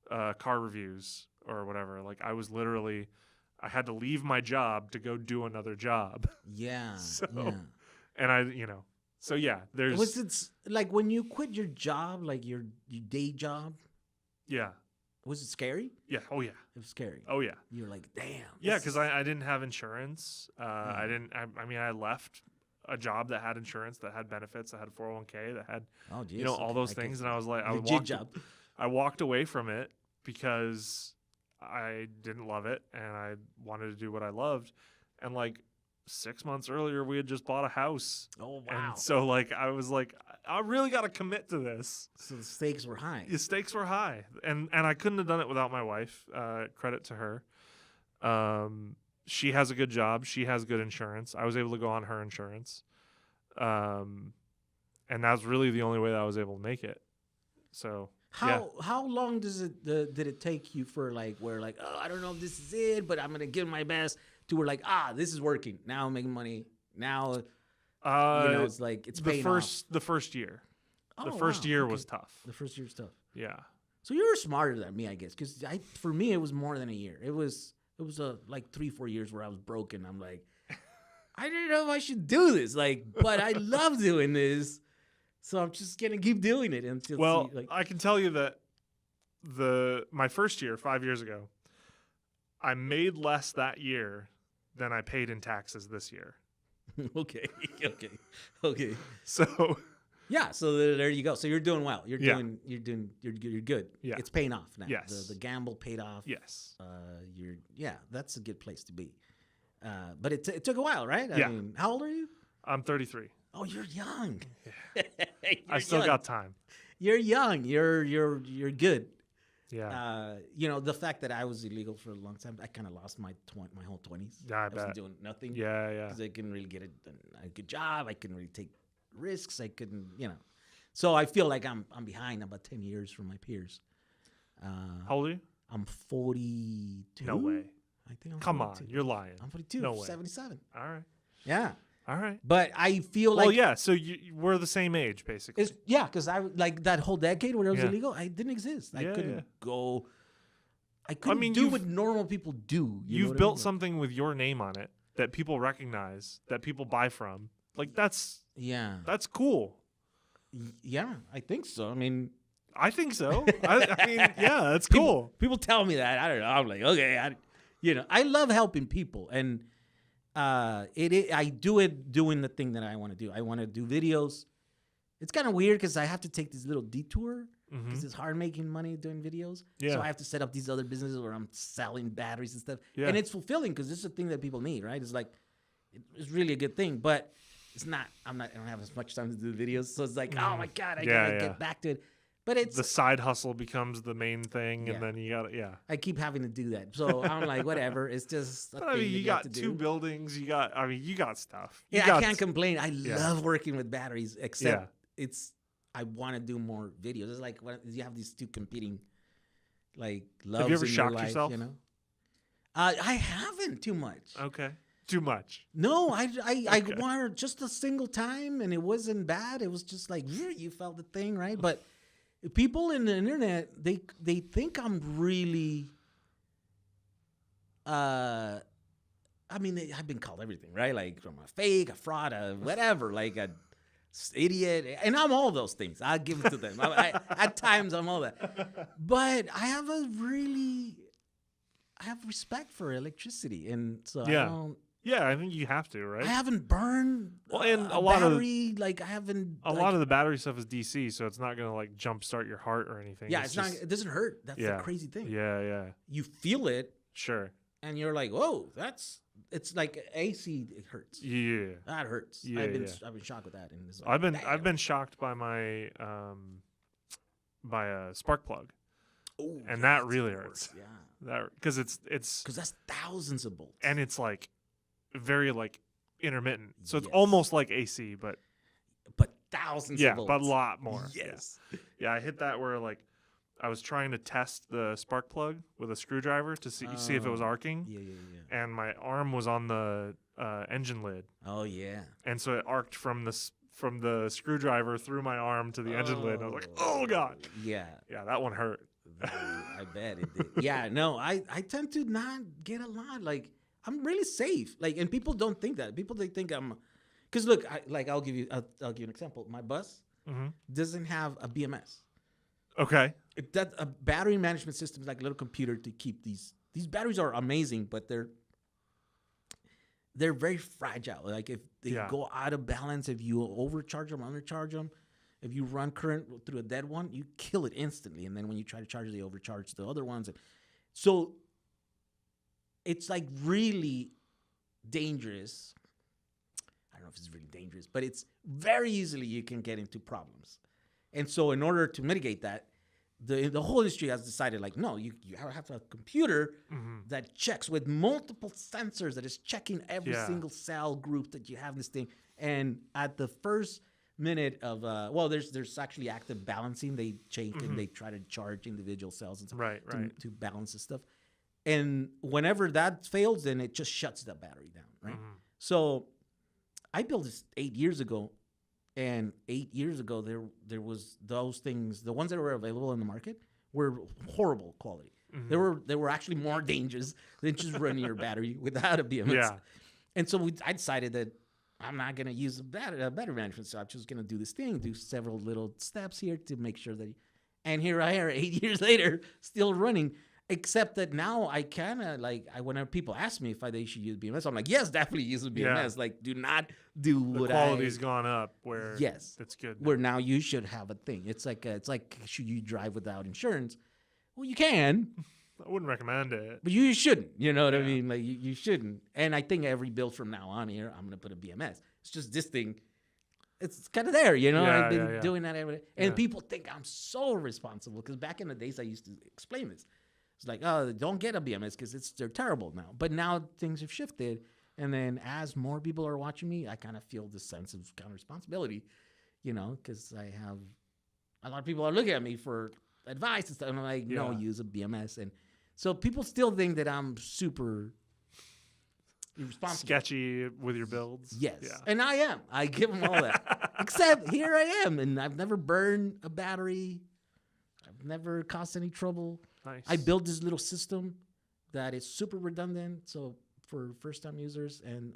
car reviews or whatever. Like I had to leave my job to go do another job. Yeah. And so yeah, there's. Was it like when you quit your job, like your day job? Yeah. Was it scary? Yeah. Oh yeah. It was scary. Oh yeah. You were like, damn. Yeah, because I didn't have insurance. I left a job that had insurance, that had benefits, that had 401k, that had all those things, and I was like, I walked away from it because I didn't love it and I wanted to do what I loved, and like 6 months earlier we had just bought a house. Oh wow! And so like I was like, I really got to commit to this. So the stakes were high. The stakes were high, and I couldn't have done it without my wife. Credit to her. She has a good job. She has good insurance. I was able to go on her insurance, and that was really the only way that I was able to make it. So how long did it take you for like where like, oh, I don't know if this is it, but I'm gonna give my best, to where like, this is working now, I'm making money now. It's like it's paying off. The first year. Oh, the first year was tough. The first year was tough. Yeah. So you were smarter than me, I guess, because for me it was more than a year. It was like 3-4 years where I was broken. I'm like, I didn't know if I should do this, like, but I love doing this, so I'm just gonna keep doing it until. Well, I can tell you that my first year, 5 years ago, I made less that year than I paid in taxes this year. Okay. So. Yeah, so there you go. So you're doing well. You're good. Yeah. It's paying off now. Yes. The gamble paid off. Yes. That's a good place to be. But it took a while, right? Yeah. I mean, how old are you? I'm 33. Oh, you're young. I still got time. You're young. You're good. Yeah. The fact that I was illegal for a long time, I kind of lost my whole 20s. Yeah, I was bet. doing nothing. Yeah. Because I couldn't really get a good job. I couldn't really take risks. I couldn't, So I feel like I'm behind about 10 years from my peers. How old are you? I'm 42. No way. I think I'm Come 42. on, you're lying. I'm 42. No way. 77. All right. Yeah. All right. But I feel like. Well, yeah. So we're the same age, basically. Because I like that whole decade when I was illegal, I didn't exist. I couldn't go. I couldn't do what normal people do. You've built something with your name on it that people recognize, that people buy from. Like that's cool. Yeah, I think so. I mean, I think so. I mean, yeah, that's cool. People tell me that. I don't know. I'm like, okay, I love helping people, and I do it doing the thing that I want to do. I want to do videos. It's kind of weird because I have to take this little detour because it's hard making money doing videos. Yeah. So I have to set up these other businesses where I'm selling batteries and stuff. Yeah. And it's fulfilling because this is a thing that people need, right? It's like, it's really a good thing, but it's not. I don't have as much time to do videos, so it's like, oh my god, I gotta get back to it. But it's the side hustle becomes the main thing, and then you gotta I keep having to do that, so I'm like, whatever. It's just. But I mean, you got two buildings. You got stuff. I can't complain. I love working with batteries, except I want to do more videos. It's like when you have these two competing, like, loves. Have you ever in shocked your life, yourself? I haven't too much. Okay. too much. No, I wanted just a single time, and it wasn't bad. It was just like you felt the thing, right? But people in the internet, they think I'm really. I mean, I've been called everything, right? Like from a fake, a fraud, a whatever, like a idiot, and I'm all those things. I'll give it to them. At times, I'm all that. But I have respect for electricity, and so Yeah. I don't. Yeah, I think you have to, right? I haven't burned and a battery. Like I haven't. A lot of the battery stuff is DC, so it's not gonna like jumpstart your heart or anything. Yeah, it's not. It doesn't hurt. That's the crazy thing. Yeah. You feel it, Sure. and you're like, "Whoa, it's like AC. It hurts. Yeah. That hurts. Yeah, I've been shocked with that. And it's like, I've been shocked by my by a spark plug, oh, and that really hurts. Yeah, That because it's because that's thousands of volts, and it's like very like intermittent, so it's Yes. almost like AC, but thousands. yeah, of volts. but a lot more. Yes. Yeah, I hit that where like I was trying to test the spark plug with a screwdriver to see if it was arcing, Yeah. and my arm was on the engine lid, Oh yeah. and so it arced from the screwdriver through my arm to the engine lid. And I was like, oh god, Yeah. yeah, that one hurt. I bet it did. Yeah, no, I tend to not get a lot. Like I'm really safe. Like, and people don't think that. People they think I'm, because look, I'll give you an example. My bus doesn't have a BMS. Okay. That a battery management system is like a little computer to keep these batteries are amazing, but they're very fragile. Like if they go out of balance, if you overcharge them, undercharge them, if you run current through a dead one, you kill it instantly. And then when you try to charge it, they overcharge the other ones. So it's like really dangerous. I don't know if it's really dangerous, but it's very easily you can get into problems. And so in order to mitigate that, the whole industry has decided, like, no, you have a computer that checks with multiple sensors that is checking every single cell group that you have in this thing. And at the first minute of, there's actually active balancing. They check and they try to charge individual cells and stuff to balance this stuff. And whenever that fails, then it just shuts the battery down, right? So I built this 8 years ago. And 8 years ago, there was those things. The ones that were available in the market were horrible quality. They were actually more dangerous than just running your battery without a BMS. Yeah. And so I decided that I'm not going to use a battery management. So I'm just going to do this thing, do several little steps here to make sure that. And here I am, 8 years later, still running. Except that now I kind of whenever people ask me if they should use BMS, I'm like, yes, definitely use a BMS. Yeah. Like, do not do The quality's gone up where it's good. Where now you should have a thing. It's like should you drive without insurance? Well, you can, I wouldn't recommend it. but you shouldn't. You know what I mean? Like you shouldn't. And I think every build from now on here, I'm gonna put a BMS. It's just this thing. It's kind of there, you know. I've been doing that every day, and people think I'm so responsible because back in the days I used to explain this. It's like, oh, don't get a BMS because they're terrible now. But now things have shifted. And then as more people are watching me, I kind of feel this sense of kind of responsibility, you know, because I have a lot of people are looking at me for advice and stuff. And I'm like, no, use a BMS. And so people still think that I'm super irresponsible. Sketchy with your builds. Yes. Yeah. And I am. I give them all that. Except here I am. And I've never burned a battery. I've never caused any trouble. Nice. I built this little system that is super redundant, so for first-time users, and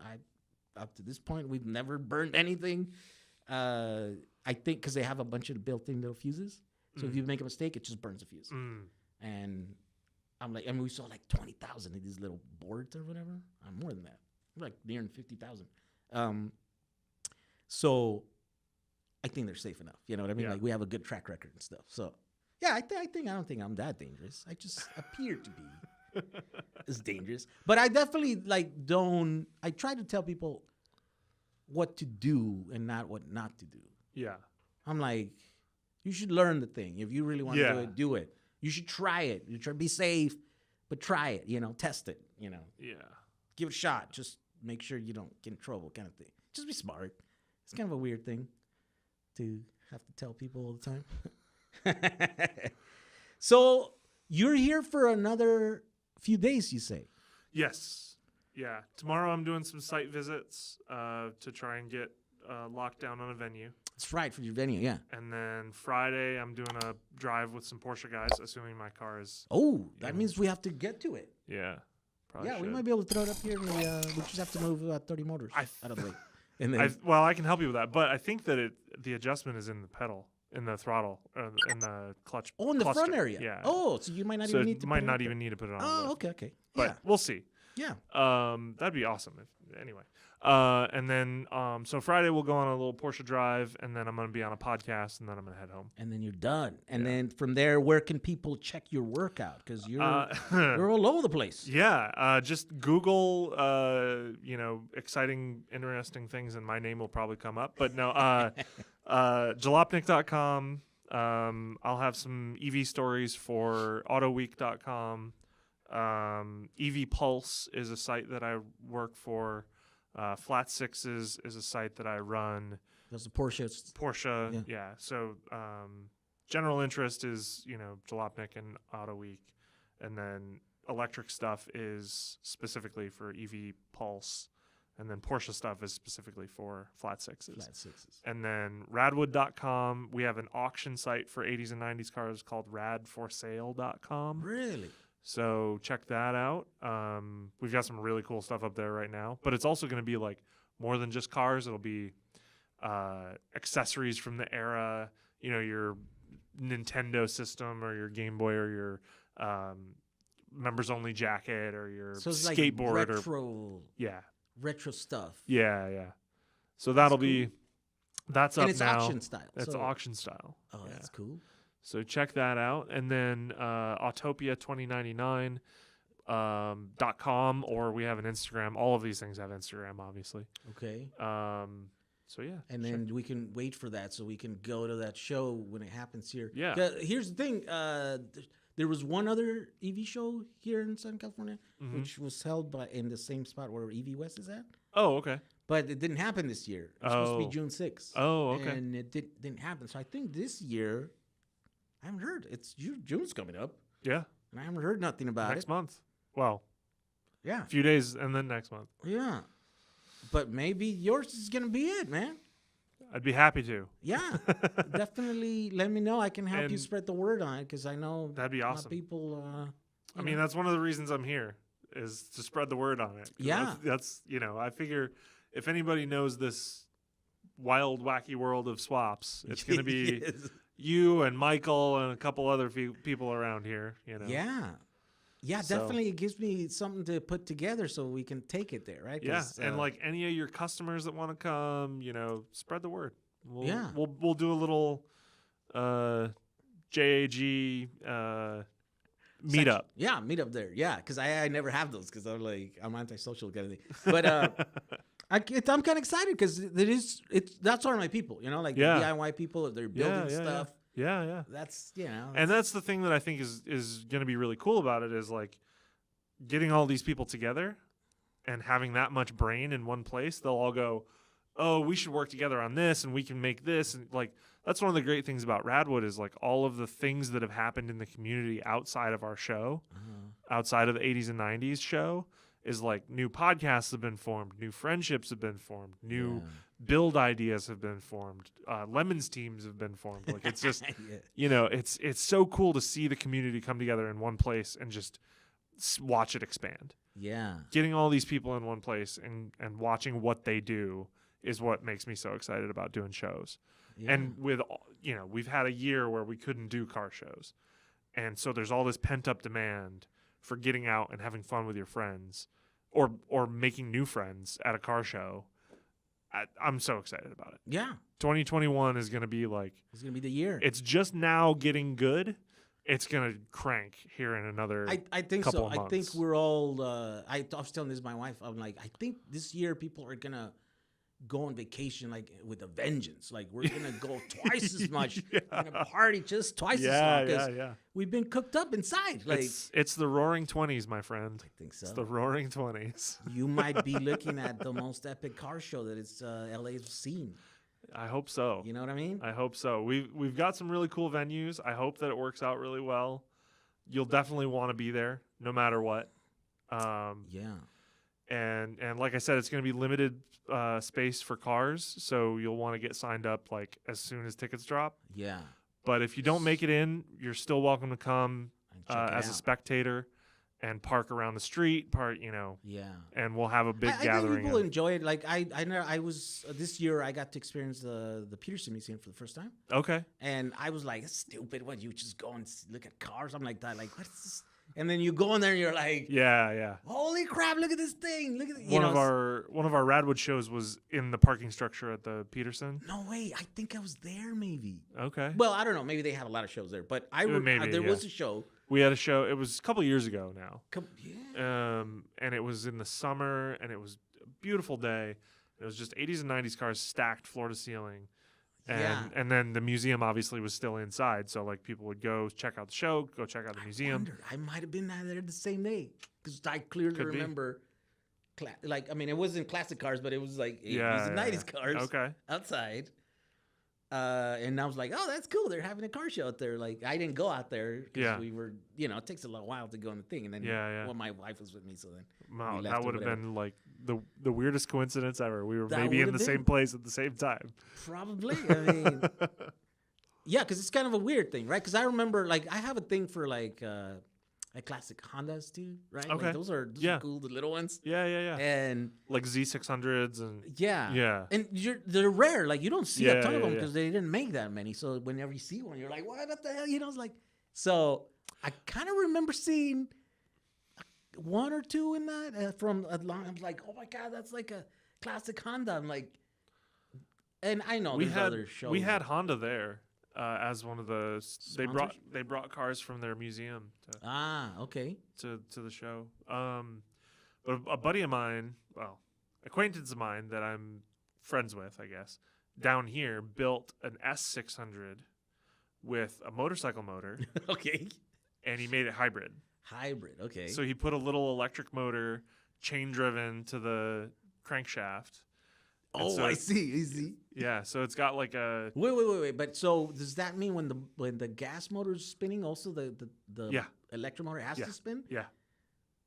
up to this point, we've never burned anything. I think because they have a bunch of built-in little fuses, so if you make a mistake, it just burns the fuse. And I'm like, we saw like 20,000 of these little boards or whatever. More than that, like nearing 50,000. So I think they're safe enough. You know what I mean? Yeah. Like we have a good track record and stuff. So. Yeah, I don't think I'm that dangerous. I just appear to be as dangerous. But I definitely don't. I try to tell people what to do and not what not to do. Yeah. I'm like, you should learn the thing. If you really want to do it, do it. You should try it. You try to be safe, but try it. You know, test it. You know, give it a shot. Just make sure you don't get in trouble, kind of thing. Just be smart. It's kind of a weird thing to have to tell people all the time. So you're here for another few days, you say? Yes. Yeah. Tomorrow I'm doing some site visits to try and get locked down on a venue. That's right, for your venue, yeah. And then Friday I'm doing a drive with some Porsche guys, assuming my car is. Oh, that means we have to get to it. Yeah. Probably Yeah, should. we might be able to throw it up here. We just have to move about 30 motors out of the way. And then, Well, I can help you with that, but I think that the adjustment is in the pedal, in the throttle, in the clutch. oh, in the front cluster. area. Yeah. Oh, so you might not even need to. might put it not up even there. need to put it on. Oh, the lift. okay. But we'll see. Yeah. That'd be awesome. Anyway. And then so Friday we'll go on a little Porsche drive, and then I'm gonna be on a podcast, and then I'm gonna head home. And then you're done. And Yeah. then from there, where can people check your workout? Because you're you're all over the place. Yeah, just Google, exciting, interesting things, and my name will probably come up. But no, jalopnik.com. I'll have some EV stories for Autoweek.com. EV Pulse is a site that I work for. Flat Sixes is a site that I run. That's the Porsche. Yeah. So general interest is Jalopnik and Autoweek, and then electric stuff is specifically for EV Pulse, and then Porsche stuff is specifically for Flat Sixes. And then radwood.com, we have an auction site for 80s and 90s cars called radforsale.com. Really? So check that out. We've got some really cool stuff up there right now, but it's also going to be like more than just cars. It'll be accessories from the era, your Nintendo system or your Game Boy or your members only jacket or your skateboard like retro, yeah, retro stuff. Yeah. So that'll be that's up and it's now. auction style. It's so. auction style. Oh, yeah. that's cool. So check that out. And then Autopia2099.com, or we have an Instagram. All of these things have Instagram, obviously. Okay. So, yeah. And then we can wait for that so we can go to that show when it happens here. Yeah. Here's the thing. There was one other EV show here in Southern California, which was held in the same spot where EV West is at. Oh, okay. But it didn't happen this year. It was supposed to be June 6th. Oh, okay. And it didn't happen. So I think this year, I haven't heard. It's June's coming up. Yeah. And I haven't heard nothing about Next it. month. Well, Yeah. a few days and then next month. Yeah. But maybe yours is going to be it, man. I'd be happy to. Yeah. Definitely let me know. I can help you And spread the word on it because I know that'd be a lot of awesome. people. I mean, that's one of the reasons I'm here is to spread the word on it. 'Cause Yeah. That's I figure if anybody knows this wild, wacky world of swaps, it's going to be Yes. you and Michael and a couple other people around here, Yeah. Yeah, So- definitely. It gives me something to put together so we can take it there, right? Yeah, 'Cause, and like any of your customers that want to come, spread the word. We'll do a little JAG meetup. Yeah, meetup there. Yeah, because I never have those because I'm antisocial kind of thing. But I'm kind of excited because that's one of my people, like the Yeah. DIY people. They're building stuff. Yeah. That's And that's the thing that I think is going to be really cool about it is like getting all these people together and having that much brain in one place. They'll all go, oh, we should work together on this and we can make this. And like, that's one of the great things about Radwood is like all of the things that have happened in the community outside of our show, outside of the 80s and 90s show, is like new podcasts have been formed, new friendships have been formed, new build ideas have been formed, Lemons teams have been formed. Like it's just, it's so cool to see the community come together in one place and just watch it expand. Yeah. Getting all these people in one place and watching what they do is what makes me so excited about doing shows. Yeah. And with, we've had a year where we couldn't do car shows. And so there's all this pent up demand for getting out and having fun with your friends or making new friends at a car show. I'm so excited about it. Yeah. 2021 is going to be like, It's going to be the year. it's just now getting good. It's going to crank here in another I think couple so. of I months. think we're all. I was telling this to my wife. I'm like, I think this year people are gonna go on vacation like with a vengeance. Like we're gonna go twice as much. We're gonna party just twice as long. 'Cause yeah. we've been cooked up inside. Like It's the roaring 20s, my friend. I think so. It's the roaring 20s. You might be looking at the most epic car show that it's LA's seen. I hope so. You know what I mean? I hope so. We've got some really cool venues. I hope that it works out really well. You'll definitely want to be there no matter what. Yeah. And like I said, it's going to be limited space for cars, so you'll want to get signed up like as soon as tickets drop. Yeah. But if you don't make it in, you're still welcome to come And check it as a out. spectator and park around the street, Yeah. and we'll have a big I gathering. think people enjoy it. Like I know I was this year I got to experience the Peterson Museum for the first time, Okay. and I was like, "It's stupid. What you just go and look at cars?" I'm like that. Like, what's this? And then you go in there and you're like, Yeah. "Holy crap! Look at this thing! Look at it!" One of our Radwood shows was in the parking structure at the Peterson. No way! I think I was there. Maybe. Okay. Well, I don't know. Maybe they have a lot of shows there, but Maybe, there yeah. was a show. We had a show. It was a couple years ago now. Yeah. And it was in the summer, and it was a beautiful day. It was just 80s and 90s cars stacked floor to ceiling. And then the museum obviously was still inside, so like people would go check out the show, go check out the museum. I might have been there the same day because I clearly Could be. remember. Like, I mean, it wasn't classic cars, but it was like 80s Yeah, and 90s cars Okay. outside. And I was like, oh, that's cool. They're having a car show out there. Like, I didn't go out there because Yeah. we were, it takes a little while to go on the thing. And then, Yeah. well, my wife was with me, so then. Wow, we left that or would have whatever. been like the weirdest coincidence ever. We were That maybe in would've the same been. place at the same time. Probably. I mean, yeah, because it's kind of a weird thing, right? Because I remember, like, I have a thing for, like classic Hondas, too, right? Okay. Like, those are Yeah. cool, the little ones. Yeah. And Like Z600s and yeah. yeah. And they're rare. Like, you don't see a ton of them yeah. because they didn't make that many. So whenever you see one, you're like, what the hell? It's like, so I kind of remember seeing one or two in that from a long. I'm like, oh my God, that's like a classic Honda. I'm like, and I know there's other shows. we had Honda there as one of the Sponsors? they brought cars from their museum Okay. to the show. But a buddy of mine, well, acquaintance of mine that I'm friends with, I guess, down here built an S600 with a motorcycle motor, Okay. and he made it hybrid. Hybrid. Okay. So he put a little electric motor, chain driven to the crankshaft. And oh, so I see. Yeah, so it's got like a Wait. But so does that mean when the gas motor is spinning, also the Yeah. electric motor has Yeah. to spin? yeah.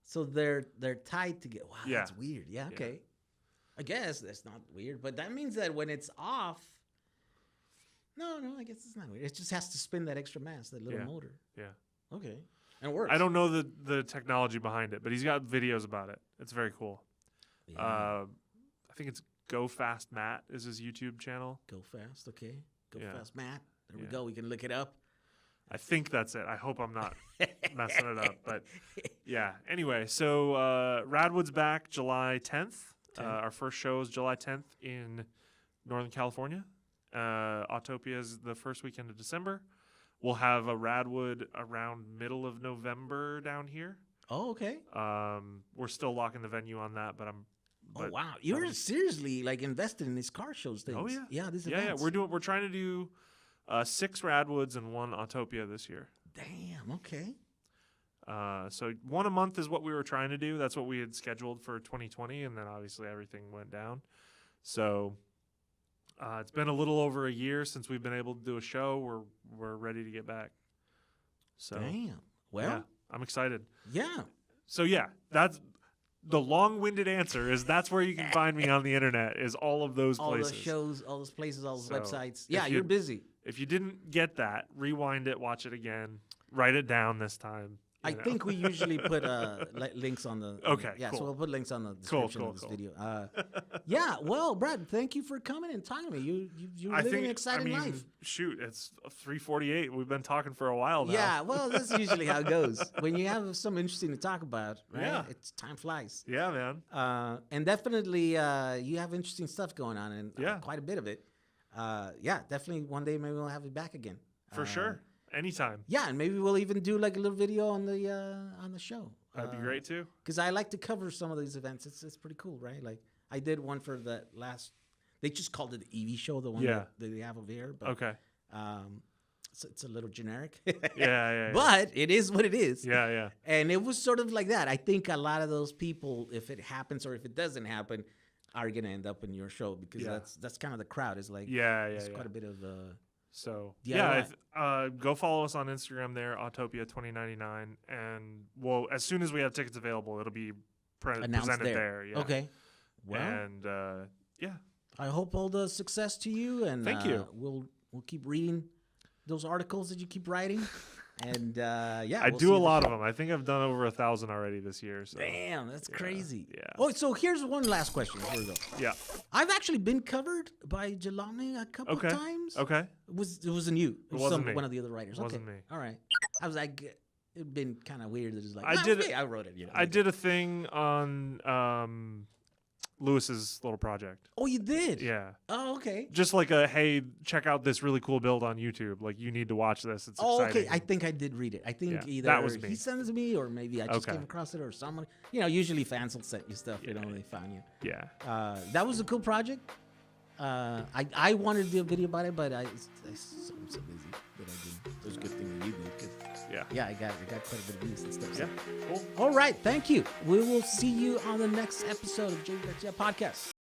So they're tied together. Wow, Yeah. that's weird. Yeah, okay. I guess that's not weird, but that means that when it's off, no, I guess it's not weird. It just has to spin that extra mass, that little Yeah. motor. Yeah. Okay, and it works. I don't know the technology behind it, but he's got videos about it. It's very cool. Yeah. I think it's Go Fast Matt is his YouTube channel. Go fast, okay. Go Yeah. fast, Matt. There we Yeah. go. We can look it up. I think that's it. I hope I'm not messing it up, but yeah. Anyway, so Radwood's back July 10th. Our first show is July 10th in Northern California. Autopia is the first weekend of December. We'll have a Radwood around middle of November down here. Oh, okay. We're still locking the venue on that, but Oh wow, you're seriously like invested in these car shows things. Oh yeah, yeah. These yeah. events. We're trying to do 6 Radwoods and 1 Autopia this year. Damn. Okay. So 1 a month is what we were trying to do. That's what we had scheduled for 2020, and then obviously everything went down. So it's been a little over a year since we've been able to do a show. We're ready to get back. So Damn. Well. yeah, I'm excited. Yeah. So yeah, that's the long-winded answer. Is that's where you can find me on the internet. Is all of those All places. those shows, all those places, all those So, websites. if Yeah, you- you're busy. If you didn't get that, rewind it, watch it again, write it down this time. I think we usually put links on the. Okay, Yeah, cool. so we'll put links on the description of this cool. video. Yeah, well, Brad, thank you for coming and talking to me. You're living an exciting life. Shoot, it's 3:48. We've been talking for a while now. Yeah, well, that's usually how it goes. When you have something interesting to talk about, right? Yeah. It's time flies. Yeah, man. And definitely, you have interesting stuff going on, and Yeah. quite a bit of it. Yeah, definitely. One day, maybe we'll have you back again. For sure. Anytime. Yeah, and maybe we'll even do like a little video on the show. That'd be great too. Because I like to cover some of these events. It's pretty cool, right? Like I did one for the last. They just called it the EV show, the one Yeah. that they have over here. But, Okay. it's a little generic. Yeah. But it is what it is. Yeah. And it was sort of like that. I think a lot of those people, if it happens or if it doesn't happen, are gonna end up in your show because Yeah. that's kind of the crowd. It's like Yeah. it's quite a bit of. So Yeah, go follow us on Instagram there, Autopia 2099, and as soon as we have tickets available, it'll be announced presented there. there. Yeah. Okay. Well, And yeah, I hope all the success to you, and Thank you. We'll keep reading those articles that you keep writing, and yeah, I we'll do see a the lot show. of them. I think I've done over 1,000 already this year. So Damn, that's crazy. yeah. Oh, so here's one last question before we go. yeah. I've actually been covered by Jelani a couple Okay. times. Okay. It wasn't you. It was wasn't me. one of the other writers. Wasn't okay. me. All right. I was like, it'd been kind of weird. That it's like I "No, did it's it- me. I wrote it. You know. I did a thing on Lewis's little project. Oh, you did. Yeah. Oh, okay. Just like a hey, check out this really cool build on YouTube. Like you need to watch this. It's Oh, exciting. okay. I think I did read it. I think Yeah, either that was me. he sends it to me or maybe I just Okay. came across it or someone. You know, usually fans will send you stuff. You know, they found you. Yeah. That was a cool project. I wanted to do a video about it, but I'm so busy that I didn't. It was a good thing that you did. 'Cause, Yeah. I got quite a bit of views and stuff. Yeah. So. Cool. All right. Thank you. We will see you on the next episode of Jay Garcia Podcast.